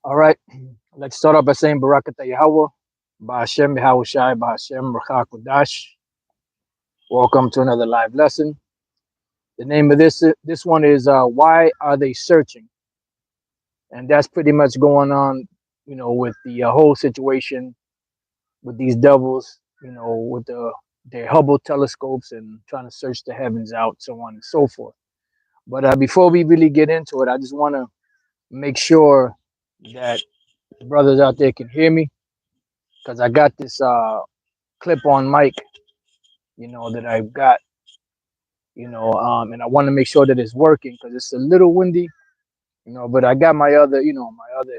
All right. Let's start off by saying Barakata Yahweh, Ba'ashem Yahweh Shai, Ba'ashem Rakha Kodash. Welcome to another live lesson. The name of this one is Why Are They Searching? And that's pretty much going on, with the whole situation with these devils, with their Hubble telescopes and trying to search the heavens out, so on and so forth. But before we really get into it, I just want to make sure that the brothers out there can hear me because I got this clip on mic, that I've got, and I want to make sure that it's working because it's a little windy, but I got my other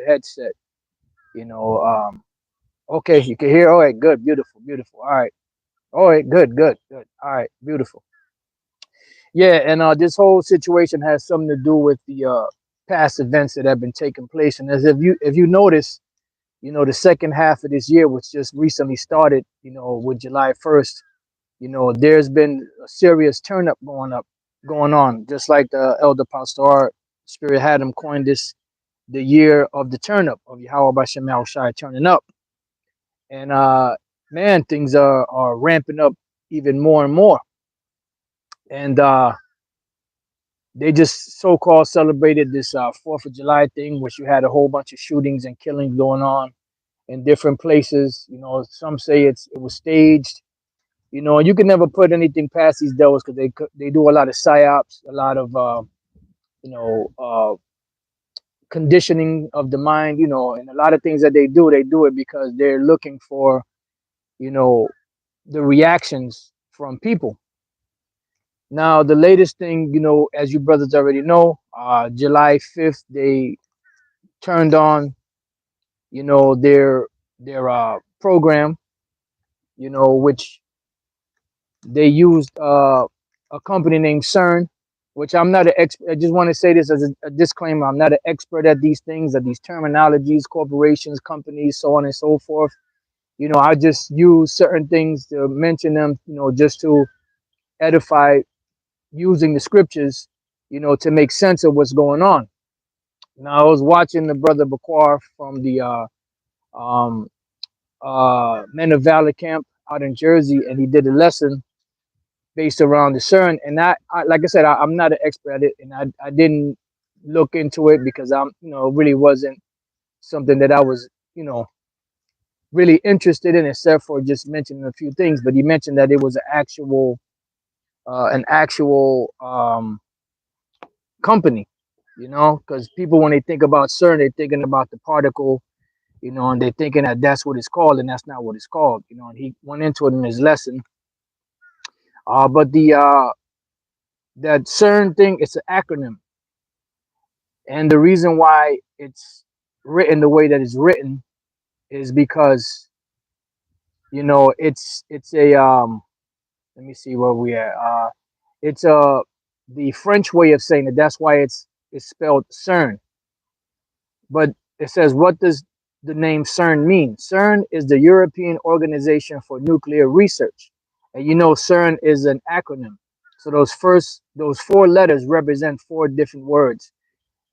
headset, you know. Okay, you can hear. All right, good, beautiful, beautiful. All right, all right, good, good, good. All right, beautiful. Yeah, and this whole situation has something to do with the past events that have been taking place, and as if you notice, the second half of this year, which just recently started, with July 1st. There's been a serious turn up going on, just like the elder pastor spirit had him coin this the year of the turn up of Yahweh Bashem Shai turning up. And man, things are ramping up even more and more. And they just so-called celebrated this 4th of July thing, which you had a whole bunch of shootings and killings going on in different places. Some say it was staged. You can never put anything past these devils because they do a lot of psyops, a lot of you know uh, conditioning of the mind, and a lot of things that they do it because they're looking for you know the reactions from people. Now, the latest thing, as you brothers already know, July 5th, they turned on, their program, which they used a company named CERN, which I'm not an expert. I just want to say this as a disclaimer. I'm not an expert at these things, at these terminologies, corporations, companies, so on and so forth. I just use certain things to mention them, just to edify using the scriptures, to make sense of what's going on. Now, I was watching the brother Bakwar from the um, Men of Valor camp out in Jersey, and he did a lesson based around the CERN. And like I said, I'm not an expert at it, and I didn't look into it because it really wasn't something that I was, really interested in, except for just mentioning a few things. But he mentioned that it was an actual company, because people, when they think about CERN, they're thinking about the particle, and they're thinking that that's what it's called, and that's not what it's called, and he went into it in his lesson. But that CERN thing, it's an acronym. And the reason why it's written the way that it's written is because, it's a let me see where we at. It's the French way of saying it. That's why it's spelled CERN. But it says, what does the name CERN mean? CERN is the European Organization for Nuclear Research. And CERN is an acronym. So those four letters represent four different words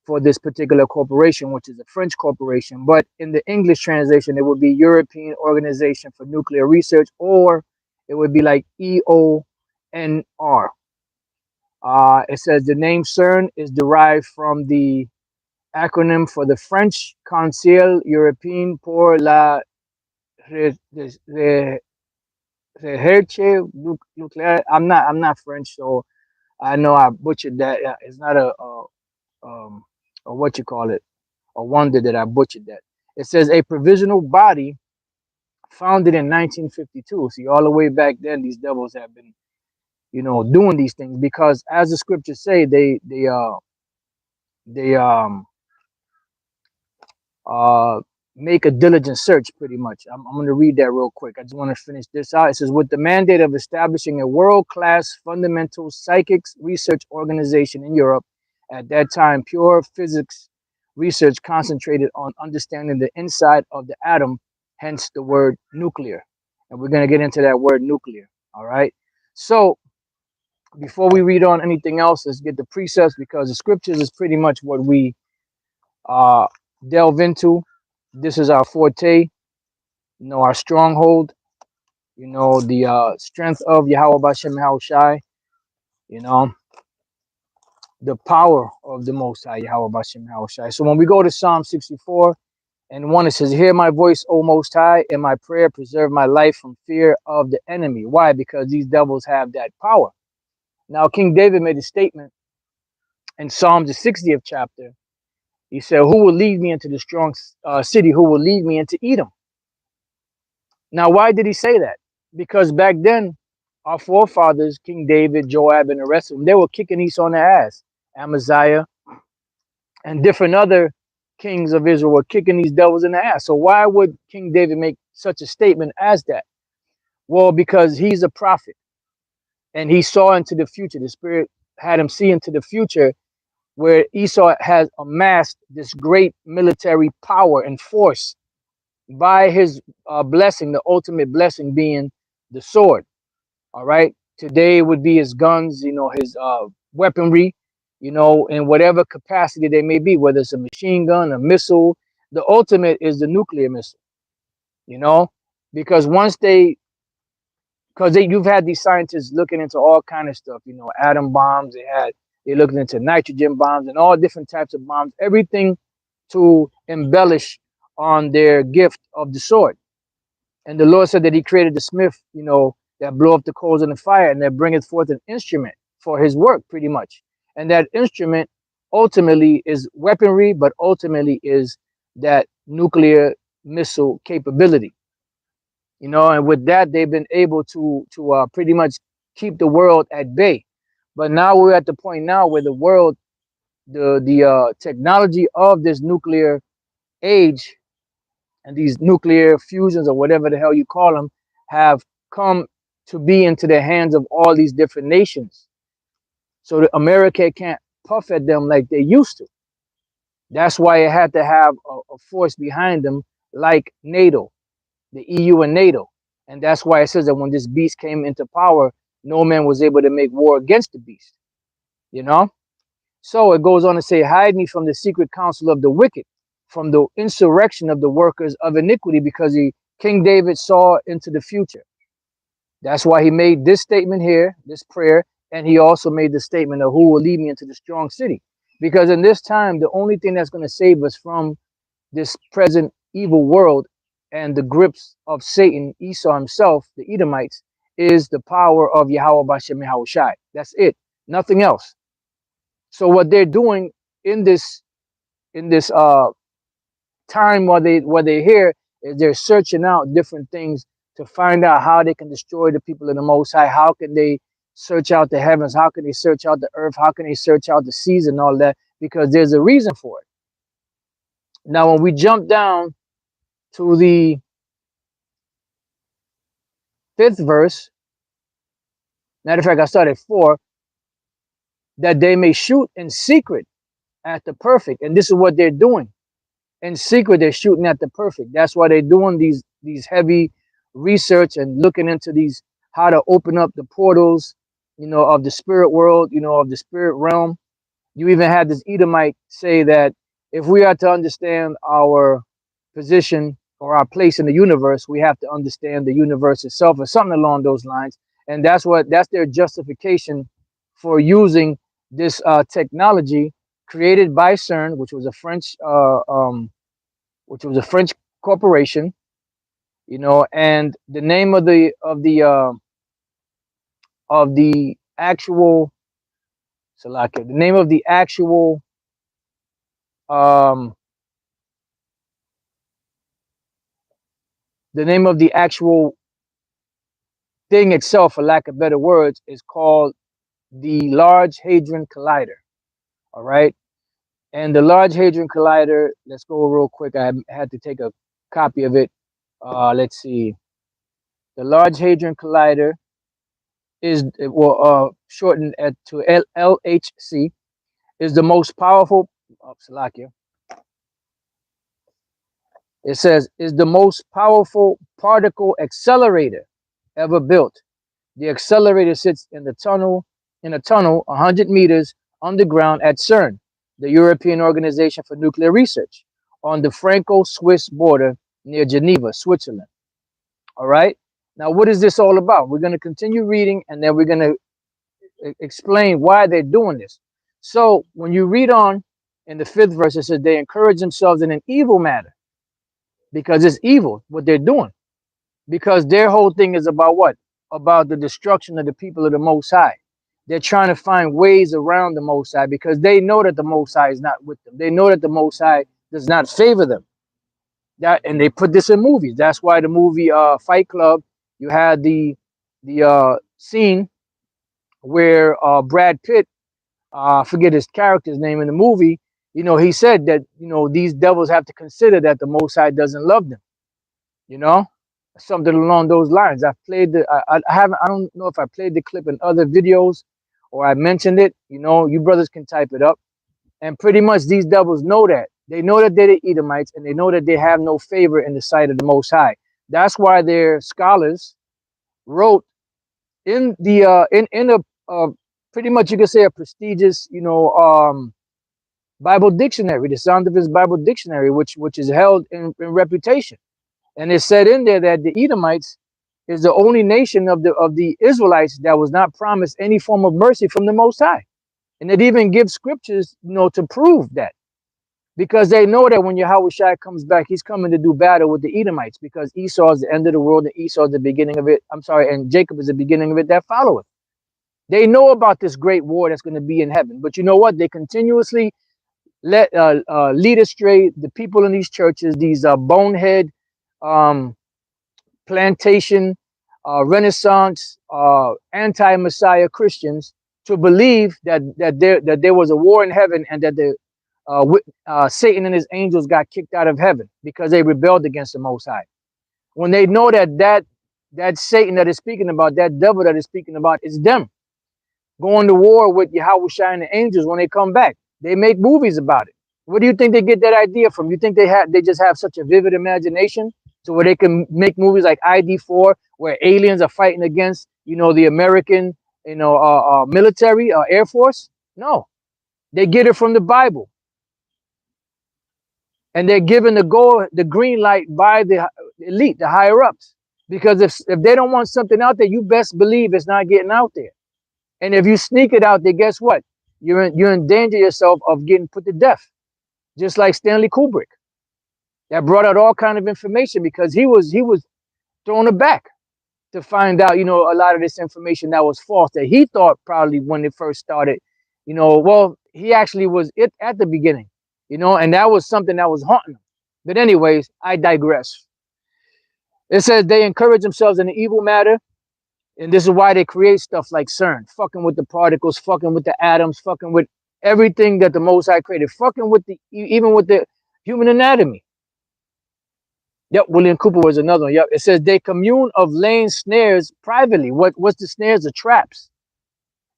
for this particular corporation, which is a French corporation. But in the English translation, it would be European Organization for Nuclear Research, or it would be like EONR. It says the name CERN is derived from the acronym for the French Conseil Européen pour la Recherche Nucléaire. I'm not French, so I know I butchered that. Yeah, it's not um, a what you call it, a wonder that I butchered that. It says a provisional body founded in 1952. See, all the way back then, these devils have been, doing these things because, as the scriptures say, they uh make a diligent search. Pretty much, I'm going to read that real quick. I just want to finish this out. It says, with the mandate of establishing a world-class fundamental psychics research organization in Europe. At that time, pure physics research concentrated on understanding the inside of the atom, hence the word nuclear. And we're going to get into that word nuclear. All right. So before we read on anything else, let's get the precepts, because the scriptures is pretty much what we delve into. This is our forte, our stronghold, the strength of Yahweh Bashem Yahushai, you know, the power of the Most High Yahweh Bashem Yahushai. So when we go to Psalm 64 and 1, it says, "Hear my voice, O Most High, and my prayer preserve my life from fear of the enemy." Why? Because these devils have that power. Now, King David made a statement in Psalms, the 60th chapter. He said, "Who will lead me into the strong city? Who will lead me into Edom?" Now, why did he say that? Because back then, our forefathers, King David, Joab, and the rest of them, they were kicking Esau on the ass. Amaziah and different other kings of Israel were kicking these devils in the ass. So why would King David make such a statement as that? Well, because he's a prophet and he saw into the future. The Spirit had him see into the future where Esau has amassed this great military power and force by his blessing, the ultimate blessing being the sword. All right. Today would be his guns, his weaponry, in whatever capacity they may be, whether it's a machine gun, a missile. The ultimate is the nuclear missile, you know, because you've had these scientists looking into all kind of stuff, atom bombs. They're looking into nitrogen bombs and all different types of bombs, everything to embellish on their gift of the sword. And the Lord said that he created the smith, that blow up the coals in the fire and that bringeth forth an instrument for his work, pretty much. And that instrument ultimately is weaponry, but ultimately is that nuclear missile capability. And with that, they've been able to pretty much keep the world at bay. But now we're at the point now where the world, the technology of this nuclear age and these nuclear fusions or whatever the hell you call them have come to be into the hands of all these different nations. So that America can't puff at them like they used to. That's why it had to have a force behind them like NATO, the EU and NATO. And that's why it says that when this beast came into power, no man was able to make war against the beast. So it goes on to say, "Hide me from the secret counsel of the wicked, from the insurrection of the workers of iniquity," because King David saw into the future. That's why he made this statement here, this prayer, and he also made the statement of, "Who will lead me into the strong city?" Because in this time, the only thing that's going to save us from this present evil world and the grips of Satan, Esau himself, the Edomites, is the power of Yahweh Bashem Yahushai. That's it, nothing else. So what they're doing in this time while they're here is they're searching out different things to find out how they can destroy the people of the Most High. How can they search out the heavens? How can they search out the earth? How can they search out the seas and all that? Because there's a reason for it. Now, when we jump down to the 5th verse, matter of fact, I started 4, that they may shoot in secret at the perfect. And this is what they're doing. In secret, they're shooting at the perfect. That's why they're doing these heavy research and looking into how to open up the portals, of the spirit world, of the spirit realm. You even had this Edomite say that if we are to understand our position or our place in the universe, we have to understand the universe itself, or something along those lines. And that's their justification for using this technology created by CERN, which was a French corporation, and the name of the actual Salakia, the name of the actual thing itself, for lack of better words, is called the Large Hadron Collider. All right. And the Large Hadron Collider, let's go real quick. I had to take a copy of it. Let's see. The Large Hadron Collider is, shortened to LHC, is the most powerful. Salakia. It says, is the most powerful particle accelerator ever built. The accelerator sits in a tunnel 100 meters underground at CERN, the European Organization for Nuclear Research. on the Franco-Swiss border near Geneva, Switzerland. All right. Now, what is this all about? We're going to continue reading, and then we're going to explain why they're doing this. So when you read on in the 5th verse, it says they encourage themselves in an evil matter because it's evil what they're doing. Because their whole thing is about what? About the destruction of the people of the Most High. They're trying to find ways around the Most High because they know that the Most High is not with them. They know that the Most High does not favor them. That, and they put this in movies. That's why the movie Fight Club, you had the scene where Brad Pitt, I forget his character's name in the movie, you know, he said that, you know, these devils have to consider that the Most High doesn't love them, you know, something along those lines. I've played the, I haven't, I don't know if I played the clip in other videos or I mentioned it, you know, you brothers can type it up. And pretty much these devils know that. They know that they're the Edomites and they know that they have no favor in the sight of the Most High. That's why their scholars wrote in the, in a, pretty much you can say a prestigious, you know, Bible dictionary, the Zondervan's Bible dictionary, which is held in reputation. And it said in there that the Edomites is the only nation of the Israelites that was not promised any form of mercy from the Most High. And it even gives scriptures, you know, to prove that. Because they know that when Yahweh Shai comes back, he's coming to do battle with the Edomites because Esau is the end of the world and Esau is the beginning of it. I'm sorry, and Jacob is the beginning of it that followeth. They know about this great war that's going to be in heaven. But you know what? They continuously let lead astray the people in these churches, these bonehead plantation, Renaissance, anti-Messiah Christians to believe that there was a war in heaven and that Satan and his angels got kicked out of heaven because they rebelled against the Most High. When they know that Satan that is speaking about, that devil that is speaking about, is them going to war with Yahweh Shai and the angels when they come back. They make movies about it. Where do you think they get that idea from? You think they just have such a vivid imagination to where they can make movies like ID4 where aliens are fighting against, you know, the American, you know, military, Air Force? No, they get it from the Bible. And they're given the green light by the elite, the higher ups. Because if they don't want something out there, you best believe it's not getting out there. And if you sneak it out there, guess what? You're in danger yourself of getting put to death. Just like Stanley Kubrick. That brought out all kind of information because he was thrown aback to find out, you know, a lot of this information that was false that he thought probably when it first started, you know, well, he actually was it at the beginning, you know, and that was something that was haunting him. But anyways, I digress. It says they encourage themselves in the evil matter. And this is why they create stuff like CERN, fucking with the particles, fucking with the atoms, fucking with everything that the Most High created, fucking with even with the human anatomy. Yep, William Cooper was another one. Yep, it says they commune of laying snares privately. What's the snares? The traps.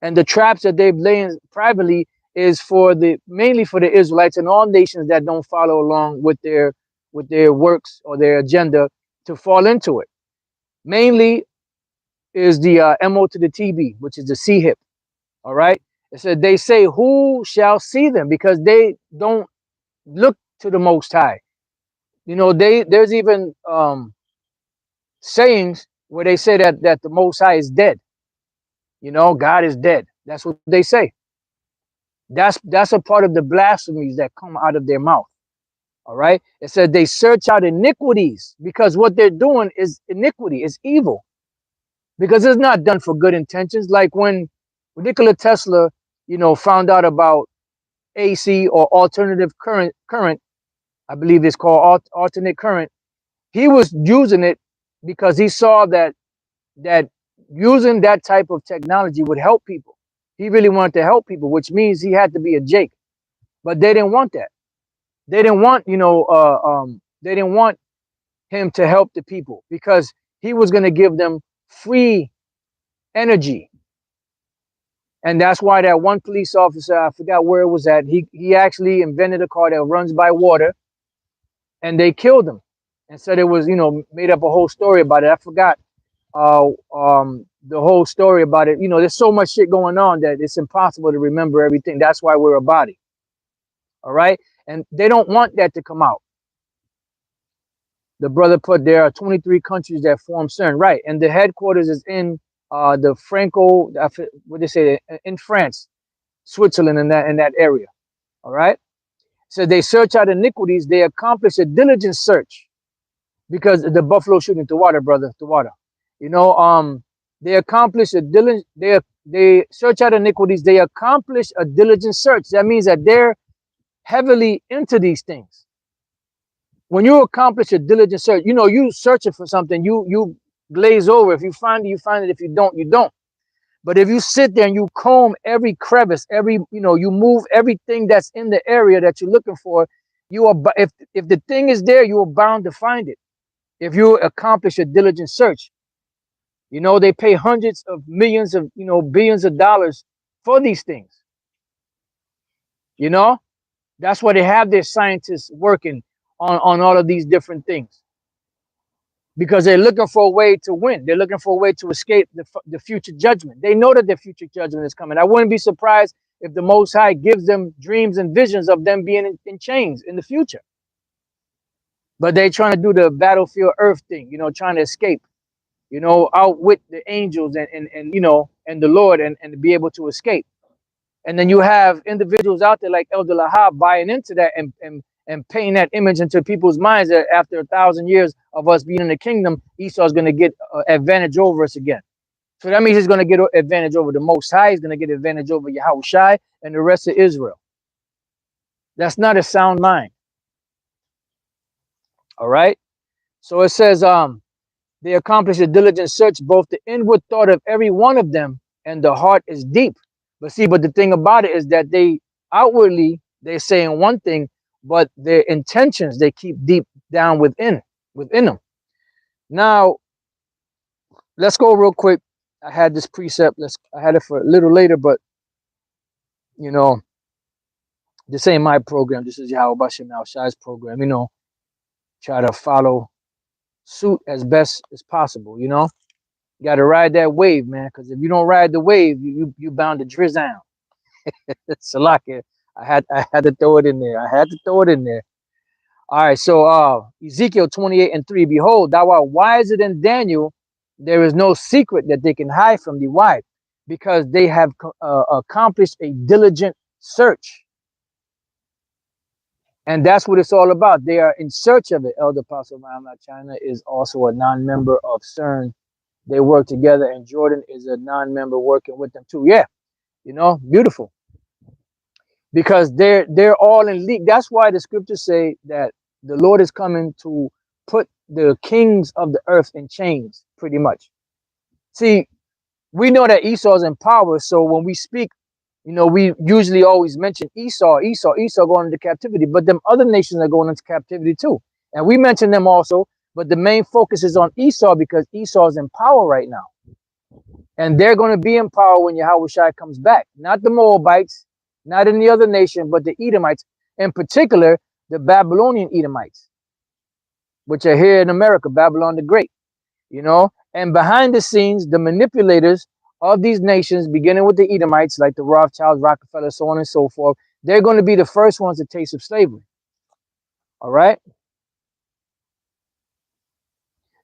And the traps that they've laid privately is mainly for the Israelites and all nations that don't follow along with their works or their agenda to fall into it. Mainly is the MO to the TB, which is the C hip. All right. It said they say, who shall see them? Because they don't look to the Most High. You know, there's even sayings where they say that the Most High is dead. You know, God is dead. That's what they say. That's a part of the blasphemies that come out of their mouth. All right. It said they search out iniquities because what they're doing is iniquity, is evil. Because it's not done for good intentions. Like when Nikola Tesla, you know, found out about AC or alternative current, I believe it's called alternate current. He was using it because he saw that using that type of technology would help people. He really wanted to help people, which means he had to be a Jake. But they didn't want that. They didn't want, you know, they didn't want him to help the people because he was going to give them free energy. And that's why that one police officer, I forgot where it was at, he actually invented a car that runs by water, and they killed him and said it was, you know, made up a whole story about it. I forgot the whole story about it. You know, there's so much shit going on that it's impossible to remember everything. That's why we're a body. All right. And they don't want that to come out. The brother put there are 23 countries that form CERN, right? And the headquarters is in the Franco, what they say, in France, Switzerland, in that area. All right. So they search out iniquities. They accomplish a diligent search because the buffalo shooting to water, brother, to water. You know, they accomplish a diligent. They search out iniquities. They accomplish a diligent search. That means that they're heavily into these things. When you accomplish a diligent search, you know, you searching for something, you glaze over. If you find it, you find it. If you don't, you don't. But if you sit there and you comb every crevice, you move everything that's in the area that you're looking for, you are, if the thing is there, you are bound to find it. If you accomplish a diligent search, you know, they pay hundreds of millions of, billions of dollars for these things. You know, that's why they have their scientists working on all of these different things, because they're looking for a way to win. They're looking for a way to escape the future judgment. They know that the future judgment is coming. I wouldn't be surprised if the Most High gives them dreams and visions of them being in chains in the future. But they're trying to do the battlefield earth thing, trying to escape, outwit the angels and the Lord and to be able to escape. And then you have individuals out there like Elder Lahab buying into that and painting that image into people's minds that after 1,000 years of us being in the kingdom, Esau is going to get advantage over us again. So that means he's going to get advantage over the Most High. He's going to get advantage over Yahushai and the rest of Israel. That's not a sound mind. All right. So it says, they accomplish a diligent search, both the inward thought of every one of them and the heart is deep. But the thing about it is that they outwardly, they're saying one thing, but their intentions, they keep deep down within them. Now, let's go real quick. I had this precept. I had it for a little later, but this ain't my program. This is Yahweh Bashim Al-Shai's program. Try to follow suit as best as possible. You got to ride that wave, man. Because if you don't ride the wave, you bound to drizz down. Salaki. I had to throw it in there. All right, so Ezekiel 28:3. Behold, thou art wiser than Daniel. There is no secret that they can hide from thee. Why? Because they have accomplished a diligent search. And that's what it's all about. They are in search of it. Elder Apostle Muhammad China is also a non-member of CERN. They work together, and Jordan is a non-member working with them too. Yeah, beautiful. Because they're all in league. That's why the scriptures say that the Lord is coming to put the kings of the earth in chains, pretty much. See, we know that Esau's in power, so when we speak, we usually always mention Esau going into captivity, but them other nations are going into captivity too. And we mention them also, but the main focus is on Esau because Esau is in power right now. And they're going to be in power when Yahushua comes back. Not the Moabites, not any other nation, but the Edomites, in particular, the Babylonian Edomites, which are here in America, Babylon the Great, and behind the scenes, the manipulators of these nations, beginning with the Edomites, like the Rothschilds, Rockefeller, so on and so forth, they're going to be the first ones to taste of slavery. All right.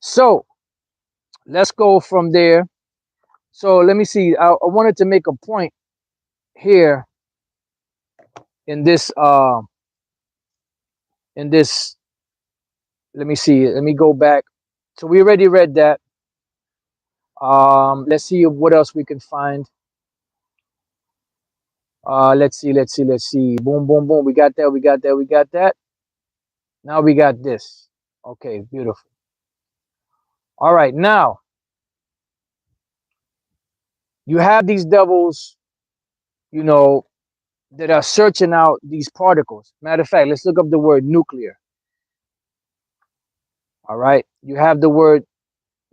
So let's go from there. So let me see. I wanted to make a point here in this, let me see. Let me go back. So we already read that. Let's see what else we can find. Let's see. Boom, boom, boom. We got that. Now we got this. Okay, beautiful. All right, now you have these devils, that are searching out these particles. Matter of fact, let's look up the word nuclear. All right, you have the word,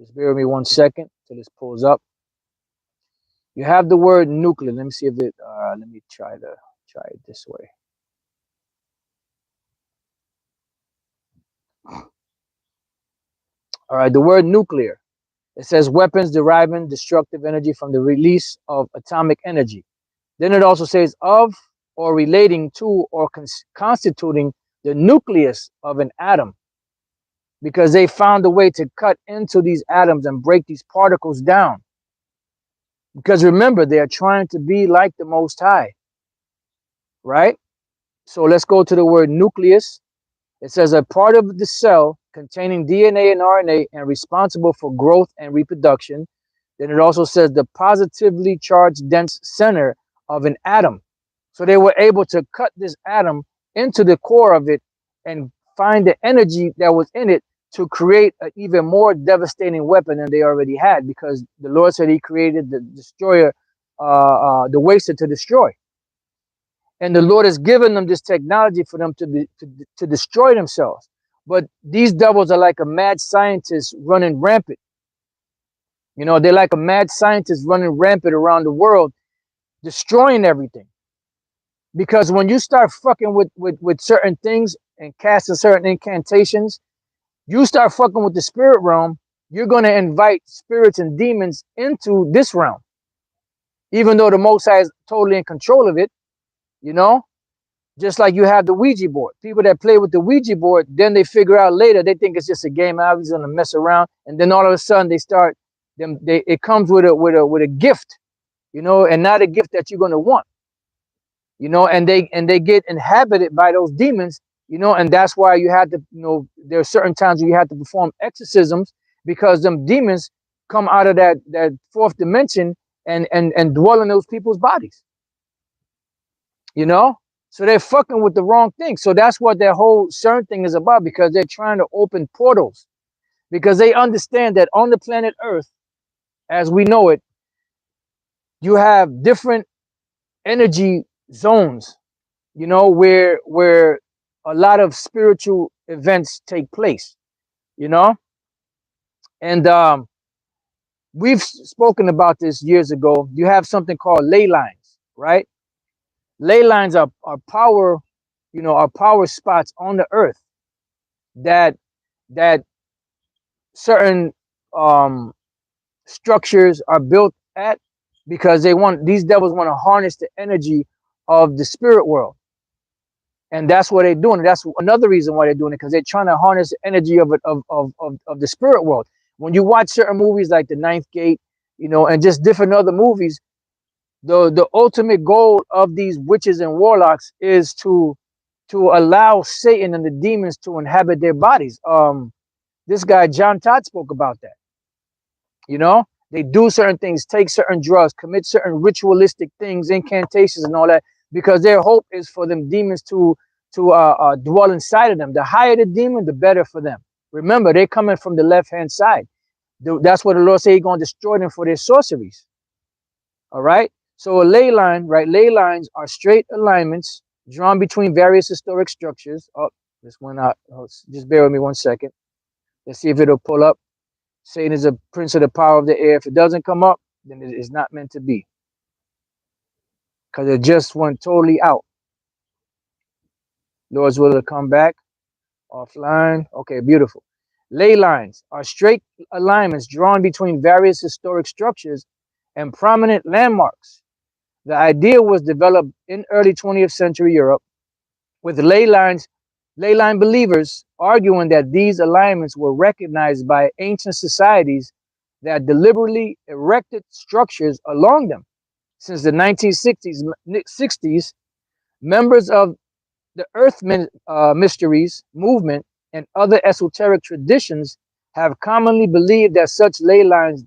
just bear with me 1 second till this pulls up. You have the word nuclear. Let me see if it, let me try it this way. All right, the word nuclear. It says weapons deriving destructive energy from the release of atomic energy. Then it also says of or relating to or constituting the nucleus of an atom. because they found a way to cut into these atoms and break these particles down. Because remember, they are trying to be like the Most High, right? So let's go to the word nucleus. It says a part of the cell containing DNA and RNA and responsible for growth and reproduction. Then it also says the positively charged dense center of an atom. So they were able to cut this atom into the core of it and find the energy that was in it to create an even more devastating weapon than they already had, because the Lord said he created the destroyer, the waster to destroy. And the Lord has given them this technology for them to destroy themselves. But these devils are like a mad scientist running rampant. You know, they're like a mad scientist running rampant around the world, destroying everything. Because when you start fucking with certain things and casting certain incantations, you start fucking with the spirit realm, you're going to invite spirits and demons into this realm. Even though the Most High is totally in control of it, you know? Just like you have the Ouija board. People that play with the Ouija board, then they figure out later, they think it's just a game. I was gonna mess around, and then all of a sudden they start them. It comes with a gift, you know, and not a gift that you're gonna want, you know. And they get inhabited by those demons, you know. And that's why you had to, you know, there are certain times where you had to perform exorcisms, because them demons come out of that fourth dimension and dwell in those people's bodies, you know. So they're fucking with the wrong thing. So that's what their whole CERN thing is about, because they're trying to open portals, because they understand that on the planet Earth, as we know it, you have different energy zones, you know, where a lot of spiritual events take place, you know. And we've spoken about this years ago. You have something called ley lines, right? Ley lines are power, you know, are power spots on the earth that that certain um structures are built at, because these devils want to harness the energy of the spirit world. And that's what they're doing. That's another reason why they're doing it, because they're trying to harness the energy of it of the spirit world. When you watch certain movies like The Ninth Gate, you know, and just different other movies, the ultimate goal of these witches and warlocks is to allow Satan and the demons to inhabit their bodies. This guy John Todd spoke about that. You know, they do certain things, take certain drugs, commit certain ritualistic things, incantations, and all that, because their hope is for them demons to dwell inside of them. The higher the demon, the better for them. Remember, they're coming from the left hand side. That's what the Lord said He's going to destroy them for their sorceries. All right. So a ley line, right? Ley lines are straight alignments drawn between various historic structures. Oh, this went out. Oh, just bear with me 1 second. Let's see if it'll pull up. Satan is a prince of the power of the air. If it doesn't come up, then it is not meant to be, because it just went totally out. Lord's will to come back offline. Okay, beautiful. Ley lines are straight alignments drawn between various historic structures and prominent landmarks. The idea was developed in early 20th century Europe, with ley line believers arguing that these alignments were recognized by ancient societies that deliberately erected structures along them. Since the 1960s, members of the Earth Mysteries movement and other esoteric traditions have commonly believed that such ley lines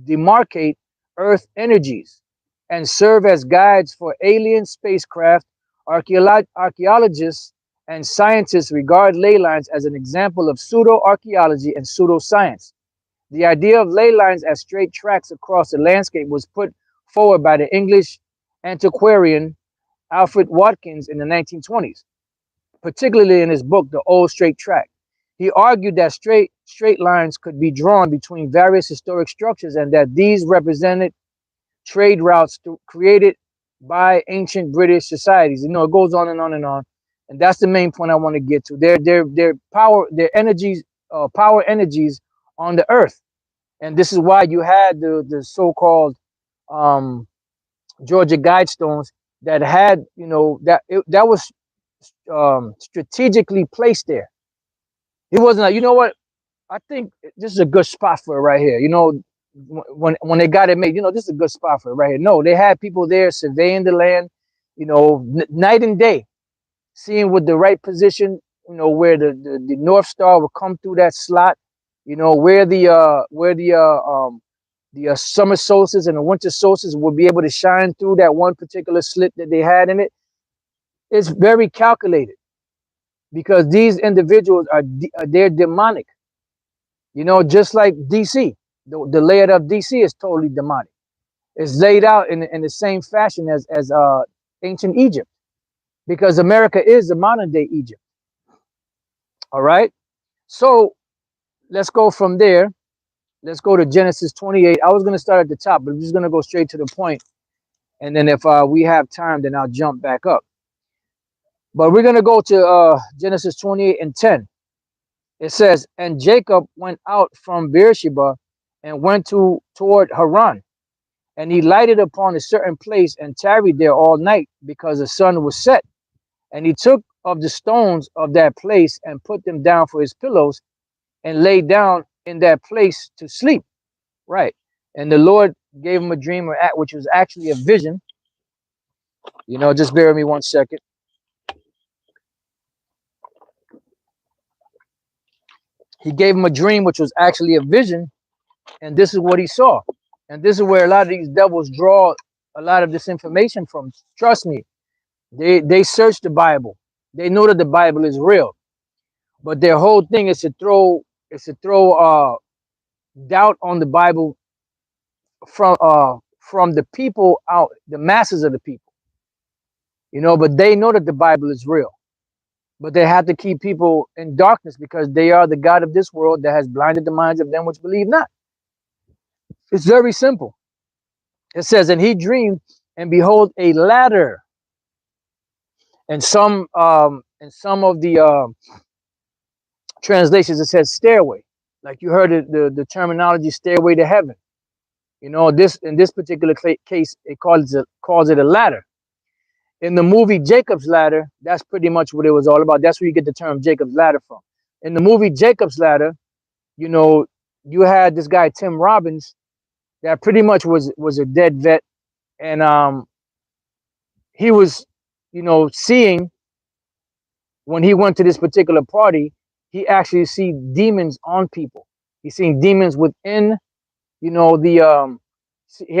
demarcate Earth energies and serve as guides for alien spacecraft. Archaeologists and scientists regard ley lines as an example of pseudo-archaeology and pseudoscience. The idea of ley lines as straight tracks across the landscape was put forward by the English antiquarian Alfred Watkins in the 1920s, particularly in his book, The Old Straight Track. He argued that straight lines could be drawn between various historic structures, and that these represented trade routes created by ancient British societies. You know, it goes on and on and on. And that's the main point I want to get to. Their power, their energies, power energies on the earth. And this is why you had the so-called Georgia Guidestones that had, you know, that was strategically placed there. He wasn't like, you know what? I think this is a good spot for it right here. You know, when they got it made, you know, this is a good spot for it right here. No, they had people there surveying the land, you know, night and day, seeing with the right position, you know, where the North Star will come through that slot, you know, where the summer solstice and the winter solstice will be able to shine through that one particular slit that they had in it. It's very calculated because these individuals they're demonic. You know, just like DC, the layout of DC is totally demonic. It's laid out in the same fashion as ancient Egypt, because America is the modern day Egypt. All right. So let's go from there. Let's go to Genesis 28. I was going to start at the top, but I'm just going to go straight to the point. And then if we have time, then I'll jump back up. But we're going to go to Genesis 28 and 10. It says, and Jacob went out from Beersheba and went toward Haran. And he lighted upon a certain place and tarried there all night, because the sun was set. And he took of the stones of that place and put them down for his pillows, and lay down in that place to sleep. Right. And the Lord gave him a dream, which was actually a vision. You know, just bear with me 1 second. He gave him a dream, which was actually a vision. And this is what he saw. And this is where a lot of these devils draw a lot of this information from. Trust me, they search the Bible. They know that the Bible is real. But their whole thing is to throw doubt on the Bible from the people out, the masses of the people. You know, but they know that the Bible is real. But they have to keep people in darkness, because they are the God of this world that has blinded the minds of them which believe not. It's very simple. It says, and he dreamed, and behold, a ladder. And some of the translations, it says stairway. Like you heard the terminology stairway to heaven. You know, this in this particular case, it calls it a ladder. In the movie Jacob's Ladder, that's pretty much what it was all about. That's where you get the term Jacob's Ladder from. In the movie Jacob's Ladder, you know, you had this guy Tim Robbins that pretty much was a dead vet, and he was, you know, seeing, when he went to this particular party, he actually see demons on people. He's seeing demons within, you know, he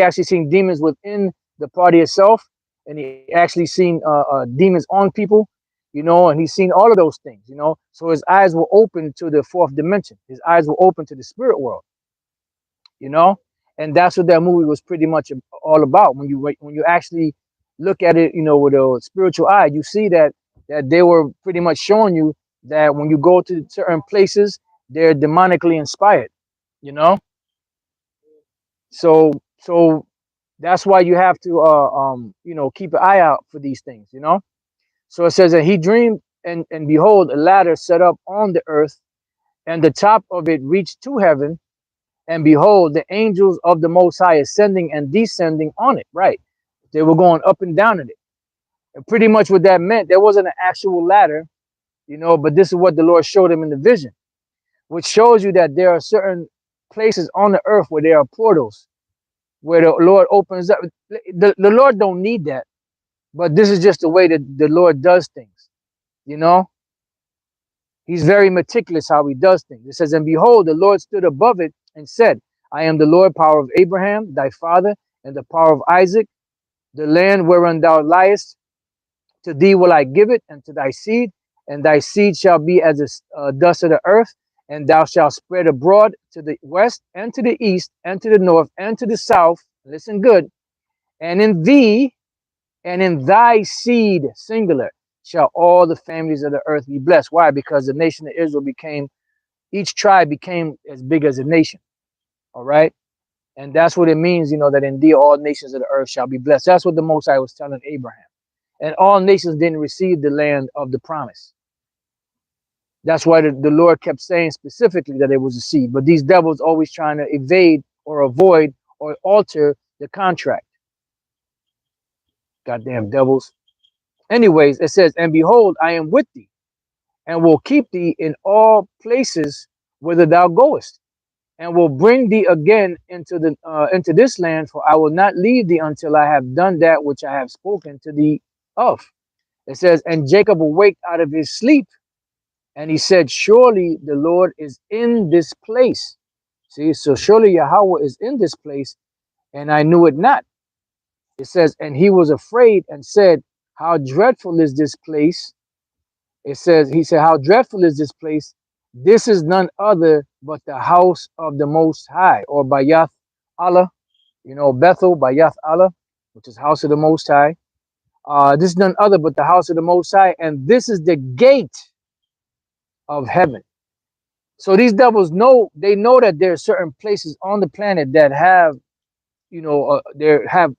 actually seen demons within the party itself, and he actually seen demons on people, you know, and he's seen all of those things, you know. So his eyes were open to the fourth dimension. His eyes were open to the spirit world, you know, and that's what that movie was pretty much all about. When you actually look at it, you know, with a spiritual eye, you see that they were pretty much showing you that when you go to certain places, they're demonically inspired, you know. So that's why you have to you know, keep an eye out for these things, you know. So it says that he dreamed, and behold, a ladder set up on the earth, and the top of it reached to heaven, and behold, the angels of the Most High ascending and descending on it. Right, they were going up and down in it. And pretty much what that meant, there wasn't an actual ladder, you know, but this is what the Lord showed him in the vision, which shows you that there are certain places on the earth where there are portals, where the Lord opens up. The Lord don't need that, but this is just the way that the Lord does things, you know. He's very meticulous how he does things. It says, and behold, the Lord stood above it and said, I am the Lord, power of Abraham, thy father, and the power of Isaac. The land wherein thou liest, to thee will I give it, and to thy seed, and thy seed shall be as the dust of the earth, and thou shalt spread abroad to the west, and to the east, and to the north, and to the south. Listen good. And in thee, and in thy seed, singular, shall all the families of the earth be blessed. Why? Because the nation of Israel each tribe became as big as a nation. All right. And that's what it means, you know, that in thee all nations of the earth shall be blessed. That's what the Most High was telling Abraham. And all nations didn't receive the land of the promise. That's why the Lord kept saying specifically that it was a seed. But these devils always trying to evade or avoid or alter the contract. Goddamn devils. Anyways, it says, and behold, I am with thee, and will keep thee in all places whither thou goest, and will bring thee again into this land, for I will not leave thee until I have done that which I have spoken to thee of. It says, and Jacob awaked out of his sleep, and he said, surely the Lord is in this place. See, so surely Yahweh is in this place, and I knew it not. It says, and he was afraid and said, how dreadful is this place? It says, he said, how dreadful is this place? This is none other but the house of the Most High, or Bayath Allah, Bethel, Bayath Allah, which is house of the Most High. This is none other but the house of the Most High, and this is the gate of heaven. So these devils know, they know that there are certain places on the planet that have, there have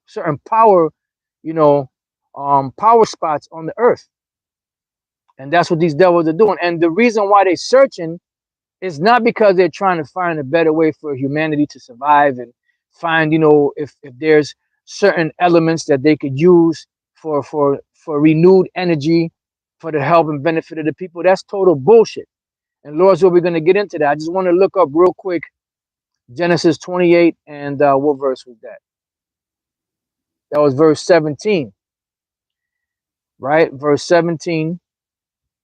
certain power, you know, power spots on the earth. And that's what these devils are doing. And the reason why they're searching is not because they're trying to find a better way for humanity to survive and find, if there's certain elements that they could use for renewed energy for the help and benefit of the people. That's total bullshit. And Lord's will, we're going to get into that. I just want to look up real quick Genesis 28, and what verse was that? That was verse 17, right? Verse 17.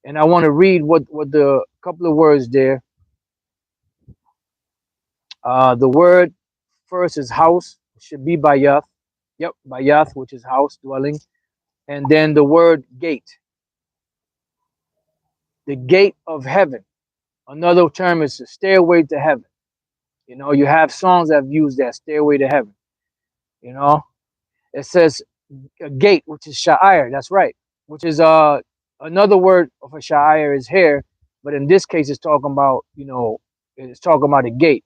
And I want to read what the couple of words there. The word first is house, should be Bayath. Yep, Bayath, which is house, dwelling. And then the word gate. The gate of heaven. Another term is the stairway to heaven. You have songs that have used that, stairway to heaven. It says a gate, which is sha'ir. That's right. Which is another word for sha'ir is hair, but in this case, it's talking about it's talking about a gate.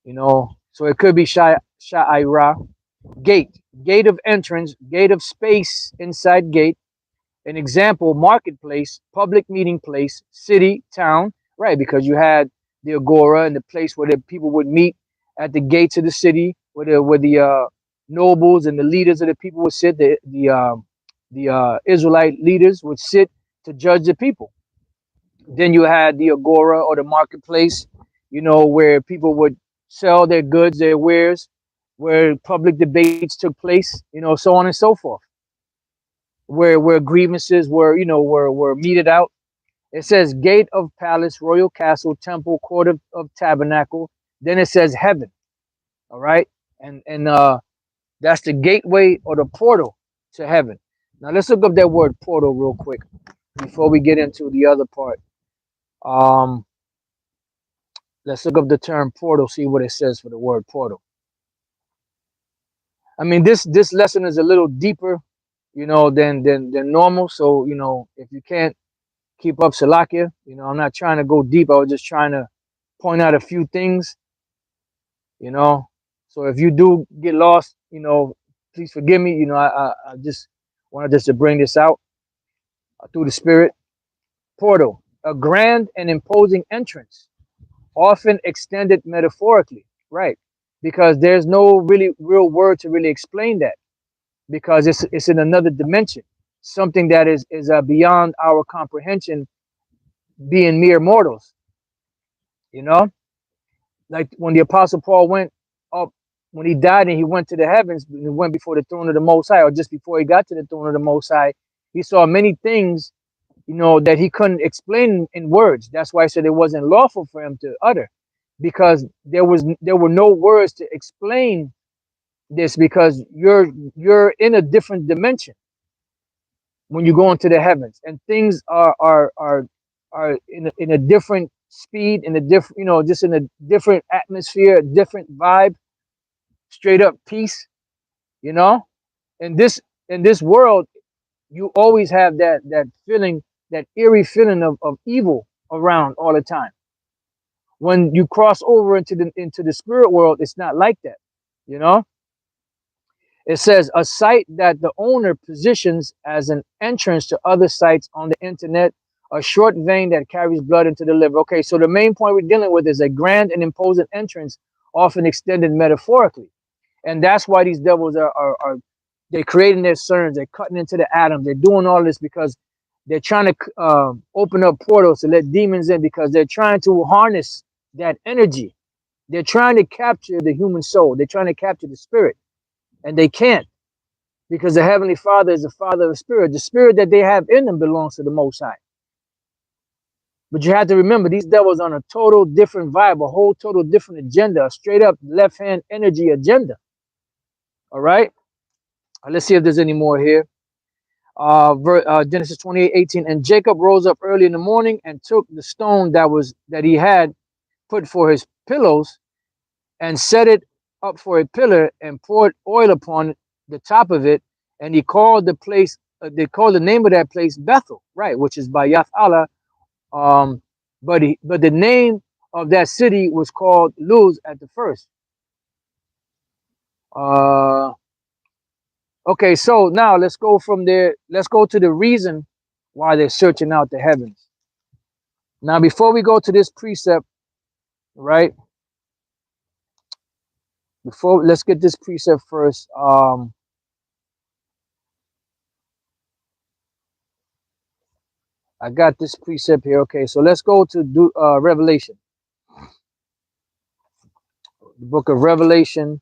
So it could be sha'ira, gate of entrance, gate of space inside gate. An example: marketplace, public meeting place, city, town. Right, because you had the agora and the place where the people would meet at the gates of the city, where the nobles and the leaders of the people would sit. The Israelite leaders would sit to judge the people. Then you had the agora or the marketplace, where people would sell their goods, their wares, where public debates took place, so on and so forth. Where grievances were meted out. It says gate of palace, royal castle, temple, court of tabernacle. Then it says heaven. All right. And that's the gateway or the portal to heaven. Now let's look up that word portal real quick before we get into the other part. Let's look up the term portal, see what it says for the word portal. I mean, this lesson is a little deeper, than normal. So, if you can't keep up Salakia, I'm not trying to go deep. I was just trying to point out a few things, So if you do get lost, please forgive me. I just wanted to bring this out through the spirit. Portal, a grand and imposing entrance, often extended metaphorically, right? Because there's no really real word to really explain that, because it's in another dimension, something that is beyond our comprehension, being mere mortals. Like when the Apostle Paul went up, when he died and he went to the heavens, he went before the throne of the Most High, or just before he got to the throne of the Most High, he saw many things, that he couldn't explain in words. That's why I said it wasn't lawful for him to utter, because there were no words to explain this, because you're in a different dimension when you go into the heavens, and things are in a different speed, in a different, just in a different atmosphere, a different vibe, straight up peace. In this world, you always have that feeling, that eerie feeling of evil around all the time. When you cross over into the spirit world, it's not like that. It says a site that the owner positions as an entrance to other sites on the internet, a short vein that carries blood into the liver. Okay, so the main point we're dealing with is a grand and imposing entrance, often extended metaphorically. And that's why these devils are they're creating their cerns, they're cutting into the atom, they're doing all this, because They're trying to open up portals to let demons in because they're trying to harness that energy. They're trying to capture the human soul. They're trying to capture the spirit, and they can't because the Heavenly Father is the Father of spirit. The spirit that they have in them belongs to the Most High. But you have to remember, these devils on a total different vibe, a whole total different agenda, a straight up left hand energy agenda. All right. Let's see if there's any more here. Genesis 28:18. And Jacob rose up early in the morning and took the stone that he had put for his pillows and set it up for a pillar and poured oil upon the top of it. And he called the place, they called the name of that place Bethel, right, which is by Yath Allah. But the name of that city was called Luz at the first. Okay, so now let's go from there. Let's go to the reason why they're searching out the heavens. Now, before we go to this precept, right? Let's get this precept first. I got this precept here. Okay, so let's go to Revelation. The book of Revelation,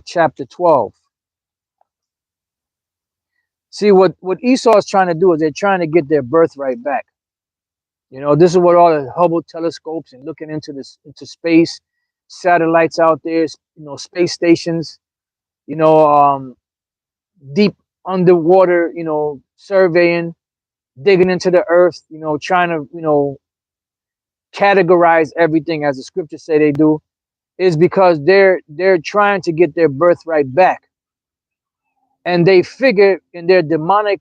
chapter 12. See, what Esau is trying to do is they're trying to get their birthright back. You know, this is what all the Hubble telescopes and looking into space, satellites out there, you know, space stations, you know, deep underwater, you know, surveying, digging into the earth, you know, trying to, you know, categorize everything as the scriptures say they do, is because they're trying to get their birthright back. And they figure in their demonic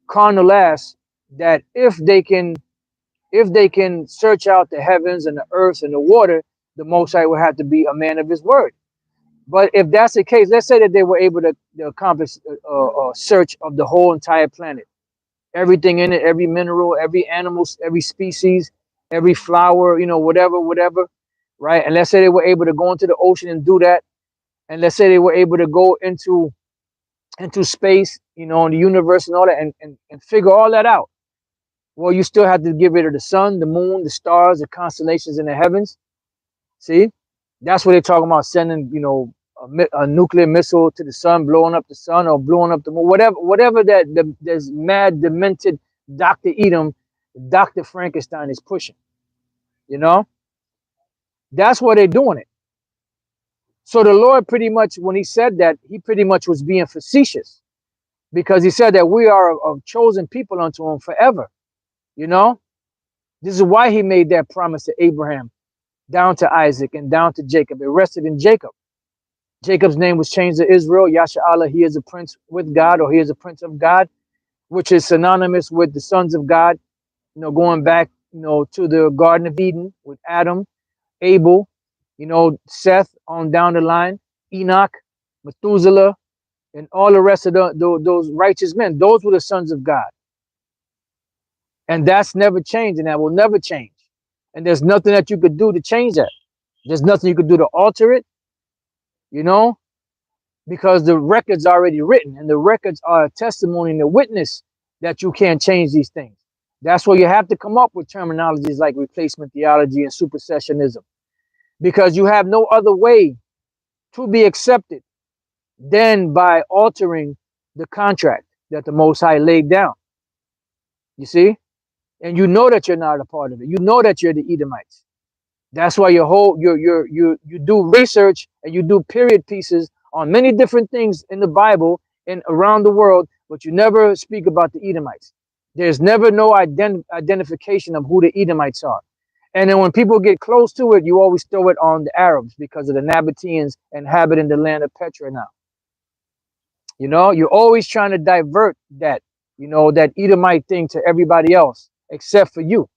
carnal ass that if they can search out the heavens and the earth and the water, the Most High will have to be a man of his word. But if that's the case, let's say that they were able to accomplish a search of the whole entire planet, everything in it, every mineral, every animal, every species, every flower, you know, whatever, right? And let's say they were able to go into the ocean and do that. And let's say they were able to go into space, you know, in the universe and all that, and figure all that out. Well, you still have to get rid of the sun, the moon, the stars, the constellations in the heavens. See, that's what they're talking about, sending, you know, a nuclear missile to the sun, blowing up the sun or blowing up the moon, whatever there's mad, demented Dr. Edom, Dr. Frankenstein is pushing. You know, that's why they're doing it. So the Lord pretty much, when he said that, he pretty much was being facetious, because he said that we are a chosen people unto him forever. You know, this is why he made that promise to Abraham, down to Isaac, and down to Jacob. It rested in Jacob. Jacob's name was changed to Israel. Yasha Allah, he is a prince with God, or he is a prince of God, which is synonymous with the sons of God, you know, going back, you know, to the Garden of Eden with Adam, Abel, you know, Seth on down the line, Enoch, Methuselah, and all the rest of those righteous men. Those were the sons of God. And that's never changed, and that will never change. And there's nothing that you could do to change that. There's nothing you could do to alter it, you know, because the record's already written, and the records are a testimony and a witness that you can't change these things. That's where you have to come up with terminologies like replacement theology and supersessionism, because you have no other way to be accepted than by altering the contract that the Most High laid down. You see? And you know that you're not a part of it. You know that you're the Edomites. That's why you do research and you do period pieces on many different things in the Bible and around the world, but you never speak about the Edomites. There's never no identification of who the Edomites are. And then when people get close to it, you always throw it on the Arabs because of the Nabateans inhabiting the land of Petra now. You know, you're always trying to divert that, you know, that Edomite thing to everybody else except for you.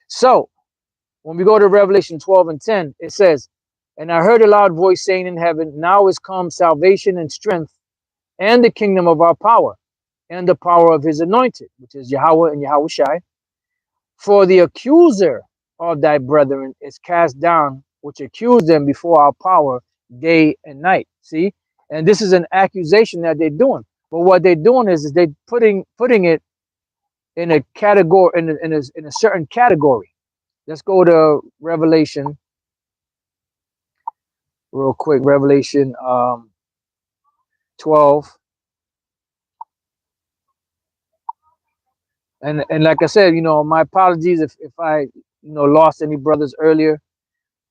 So when we go to Revelation 12:10, it says, and I heard a loud voice saying in heaven, now is come salvation and strength and the kingdom of our power and the power of his anointed, which is Yahweh and Yahushai. For the accuser of thy brethren is cast down, which accused them before our power day and night. See? And this is an accusation that they're doing. But what they're doing is they putting it in a category, in a certain category. Let's go to Revelation real quick. Revelation 12. And like I said, my apologies if I lost any brothers earlier.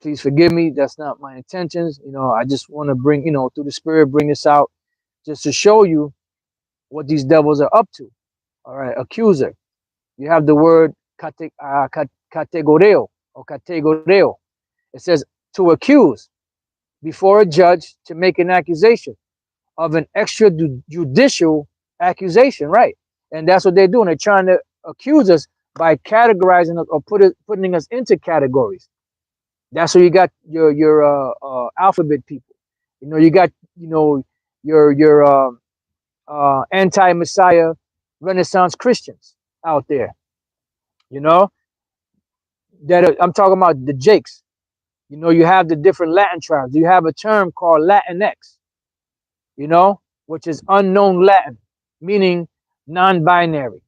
Please forgive me. That's not my intentions. I just want to bring, through the Spirit, bring this out just to show you what these devils are up to. All right, accuser. You have the word categoreo or categoreo. It says to accuse before a judge, to make an accusation of an extrajudicial accusation, right? And that's what they're doing. They're trying to accuse us by categorizing us or putting us into categories. That's where you got your alphabet people. You got your anti-Messiah Renaissance Christians out there. That I'm talking about the Jakes. You have the different Latin tribes. You have a term called Latinx, which is unknown Latin, meaning non-binary.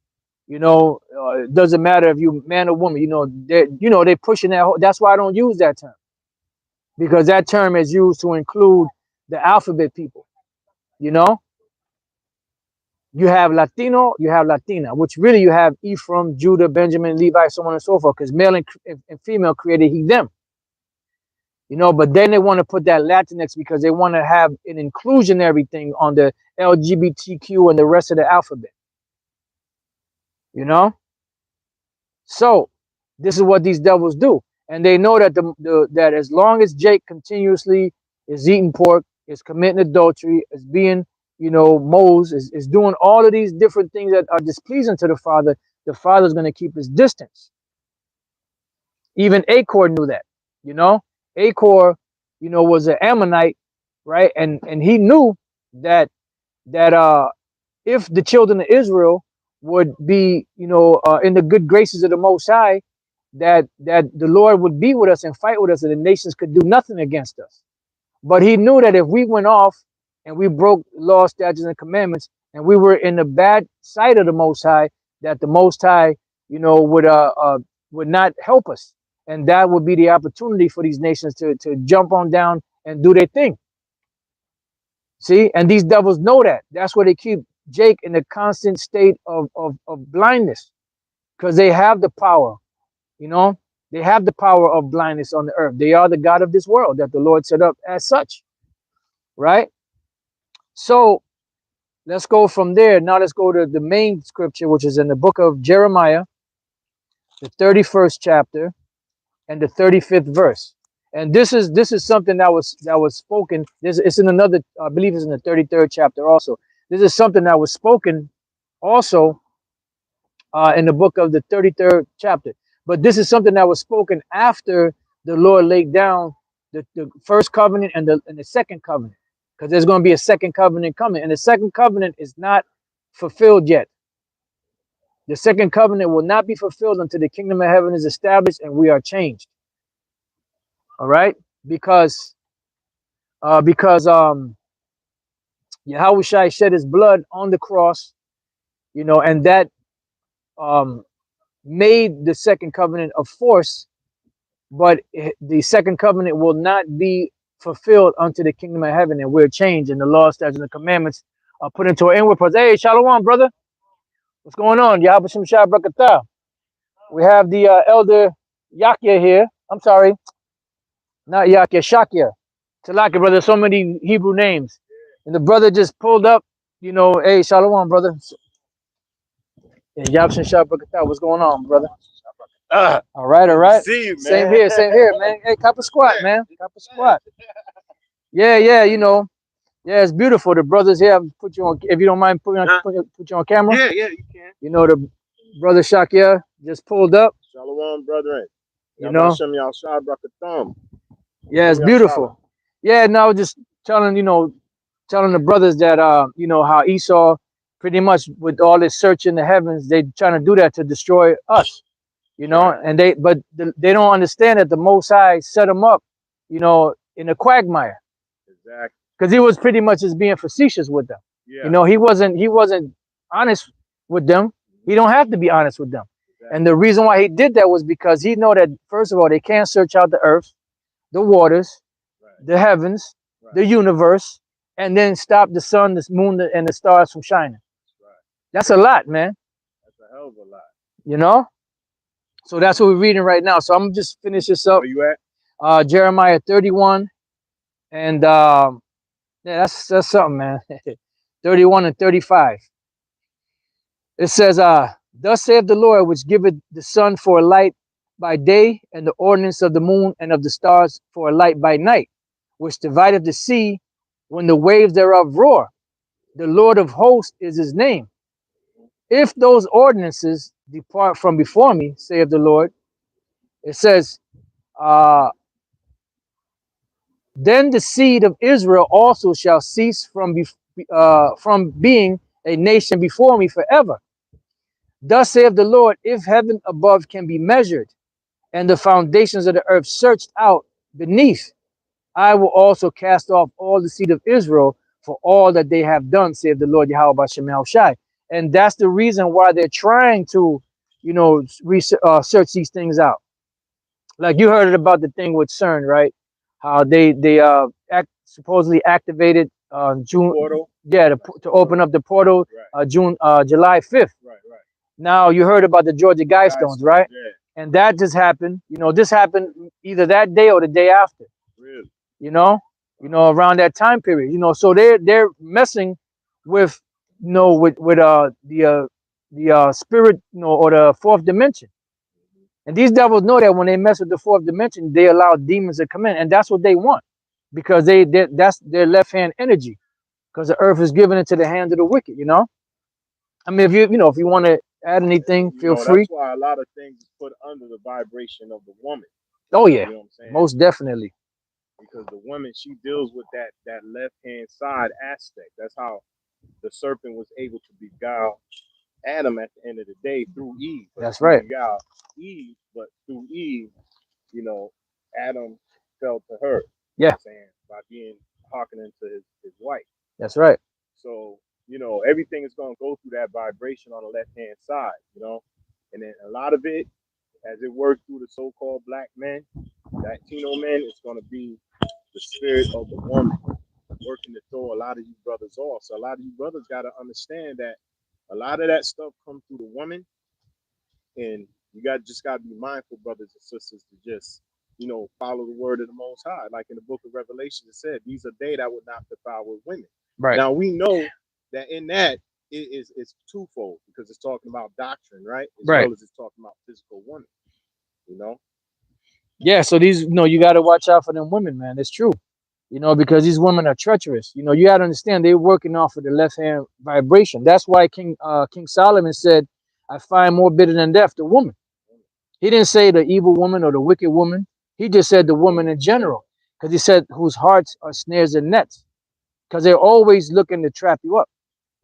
It doesn't matter if you man or woman. They're pushing that. That's why I don't use that term, because that term is used to include the alphabet people. You have Latino, you have Latina, which really you have Ephraim, Judah, Benjamin, Levi, so on and so forth, because male and female created he, them. But then they want to put that Latinx because they want to have an inclusionary thing on the LGBTQ and the rest of the alphabet. So this is what these devils do. And they know that that as long as Jake continuously is eating pork, is committing adultery, is being, Moses is doing all of these different things that are displeasing to the Father's going to keep his distance. Even Achor knew that, Achor, was an Ammonite, right? And he knew that if the children of Israel would be, in the good graces of the Most High, that the Lord would be with us and fight with us, and the nations could do nothing against us. But he knew that if we went off and we broke law, statutes, and commandments, and we were in the bad sight of the Most High, that the Most High, would not help us. And that would be the opportunity for these nations to jump on down and do their thing. See, and these devils know that. That's why they keep Jake in a constant state of blindness, because they have the power. They have the power of blindness on the earth. They are the God of this world that the Lord set up as such, right? So let's go from there. Now let's go to the main scripture, which is in the book of Jeremiah, the 31st chapter and the 35th verse. And this is something that was spoken. It's in another, I believe it's in the 33rd chapter also. This is something that was spoken also in the book of the 33rd chapter. But this is something that was spoken after the Lord laid down the first covenant and the second covenant, because there's going to be a second covenant coming, and the second covenant is not fulfilled yet. The second covenant will not be fulfilled until the kingdom of heaven is established and we are changed. All right, because Yahushua shed his blood on the cross, and that made the second covenant of force, but the second covenant will not be fulfilled unto the kingdom of heaven, and we're changed, and the law, statutes, and the commandments are put into our inward parts. Hey, Shalom, brother. What's going on? Yahabashim Shah Brakatah. We have the elder Yakia here. I'm sorry, not Yakia, Shakia. Talaka, brother. So many Hebrew names. And the brother just pulled up, hey, Shalom, brother. Yeah, Yahabashim Shah Brakatah. What's going on, brother? All right. See you, man. Same here, man. Hey, Kappa Squat, man. Kappa Squat. Yeah, Yeah, it's beautiful. The brothers here, put you on, if you don't mind, put you on camera. Yeah, you can. The brother Shakia just pulled up. Shalom, brethren. Yeah, it's beautiful. Yeah, no, just telling the brothers that how Esau pretty much with all this search in the heavens, they trying to do that to destroy us. And they don't understand that the Most High set them up, in a quagmire. Exactly. Because he was pretty much just being facetious with them. You know, he wasn't honest with them. He don't have to be honest with them. Exactly. And the reason why he did that was because he know that first of all they can't search out the earth, the waters, Right. the heavens, Right. the universe, and then stop the sun, the moon, and the stars from shining. Right. That's a lot, man. That's a hell of a lot. You know. So that's what we're reading right now. So I'm gonna just finish this up. Where you at? Jeremiah 31, and yeah, that's something, man. 31 and 35. It says, thus saith the Lord, which giveth the sun for a light by day, and the ordinance of the moon and of the stars for a light by night, which divideth the sea when the waves thereof roar. The Lord of hosts is his name. If those ordinances depart from before me, saith the Lord, it says, uh, then the seed of Israel also shall cease from being a nation before me forever. Thus saith the Lord, if heaven above can be measured, and the foundations of the earth searched out beneath, I will also cast off all the seed of Israel for all that they have done, saith the Lord Yahweh B'Shem Shai. And that's the reason why they're trying to, you know, search these things out. Like you heard about the thing with CERN, right? How they supposedly activated June, Portal. yeah, to open up the portal Right. July 5th. Right. Right. Now you heard about the Georgia Guidestones, right? Yeah. And that just happened. You know, this happened either that day or the day after. Really. You know, around that time period. You know, so they're messing with, you know, with the spirit, you know, or the fourth dimension. And these devils know that when they mess with the fourth dimension, they allow demons to come in, and that's what they want, because that's their left hand energy, because the earth is given into the hand of the wicked. You know, I mean, if you want to add anything, You feel know, free. that's why a lot of things is put under the vibration of the woman. Oh You yeah, know what I'm saying? most definitely. Because the woman, she deals with that left hand side aspect. That's how the serpent was able to beguile Adam at the end of the day through Eve. But That's he right. beguiled Eve, but through Eve, you know, Adam fell to her. You know Yeah, what I'm saying? By being hearkening to his wife. that's right. So, you know, everything is gonna go through that vibration on the left hand side, you know. And then a lot of it, as it works through the so called black men, Latino men, it's gonna be the spirit of the woman working to throw a lot of you brothers off. So a lot of you brothers gotta understand that a lot of that stuff comes through the woman, and you just gotta be mindful, brothers and sisters, to just, you know, follow the word of the Most High. Like in the book of Revelation, it said, "These are they that would not defile with women." Right. Now we know that in that it's twofold, because it's talking about doctrine, right? As Right. well as it's talking about physical women. You know. Yeah. So these, you got to watch out for them women, man. It's true. You know, because these women are treacherous. You know, you got to understand they're working off of the left hand vibration. That's why King Solomon said, "I find more bitter than death the woman." He didn't say the evil woman or the wicked woman. He just said the woman in general, because he said whose hearts are snares and nets, because they're always looking to trap you up.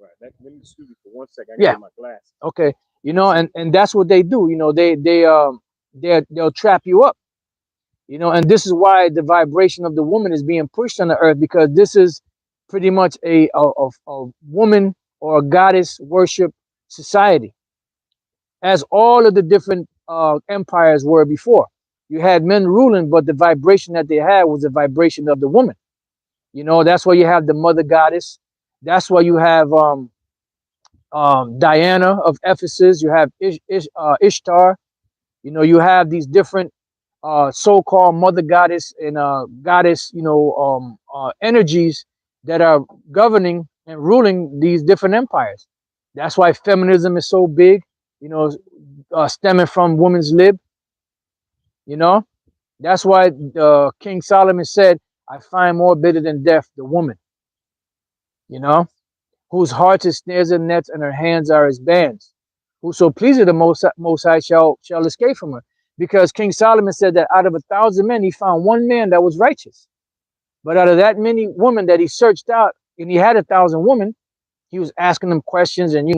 Right. Let me excuse me for 1 second. I Yeah. got my glasses. Okay. You know, and that's what they do. You know, they'll trap you up. You know, and this is why the vibration of the woman is being pushed on the earth, because this is pretty much a woman or a goddess worship society, as all of the different empires were before. You had men ruling, but the vibration that they had was the vibration of the woman. You know, that's why you have the mother goddess. That's why you have Diana of Ephesus. You have Ishtar. You know, you have these different so-called mother goddess and goddess, energies that are governing and ruling these different empires. That's why feminism is so big. You know, stemming from woman's lib. You know, that's why King Solomon said, "I find more bitter than death the woman." You know, whose heart is snares and nets, and her hands are as bands. Whoso pleases the Most High shall escape from her. Because King Solomon said that out of 1,000 men, he found one man that was righteous. But out of that many women that he searched out, and he had 1,000 women, he was asking them questions and,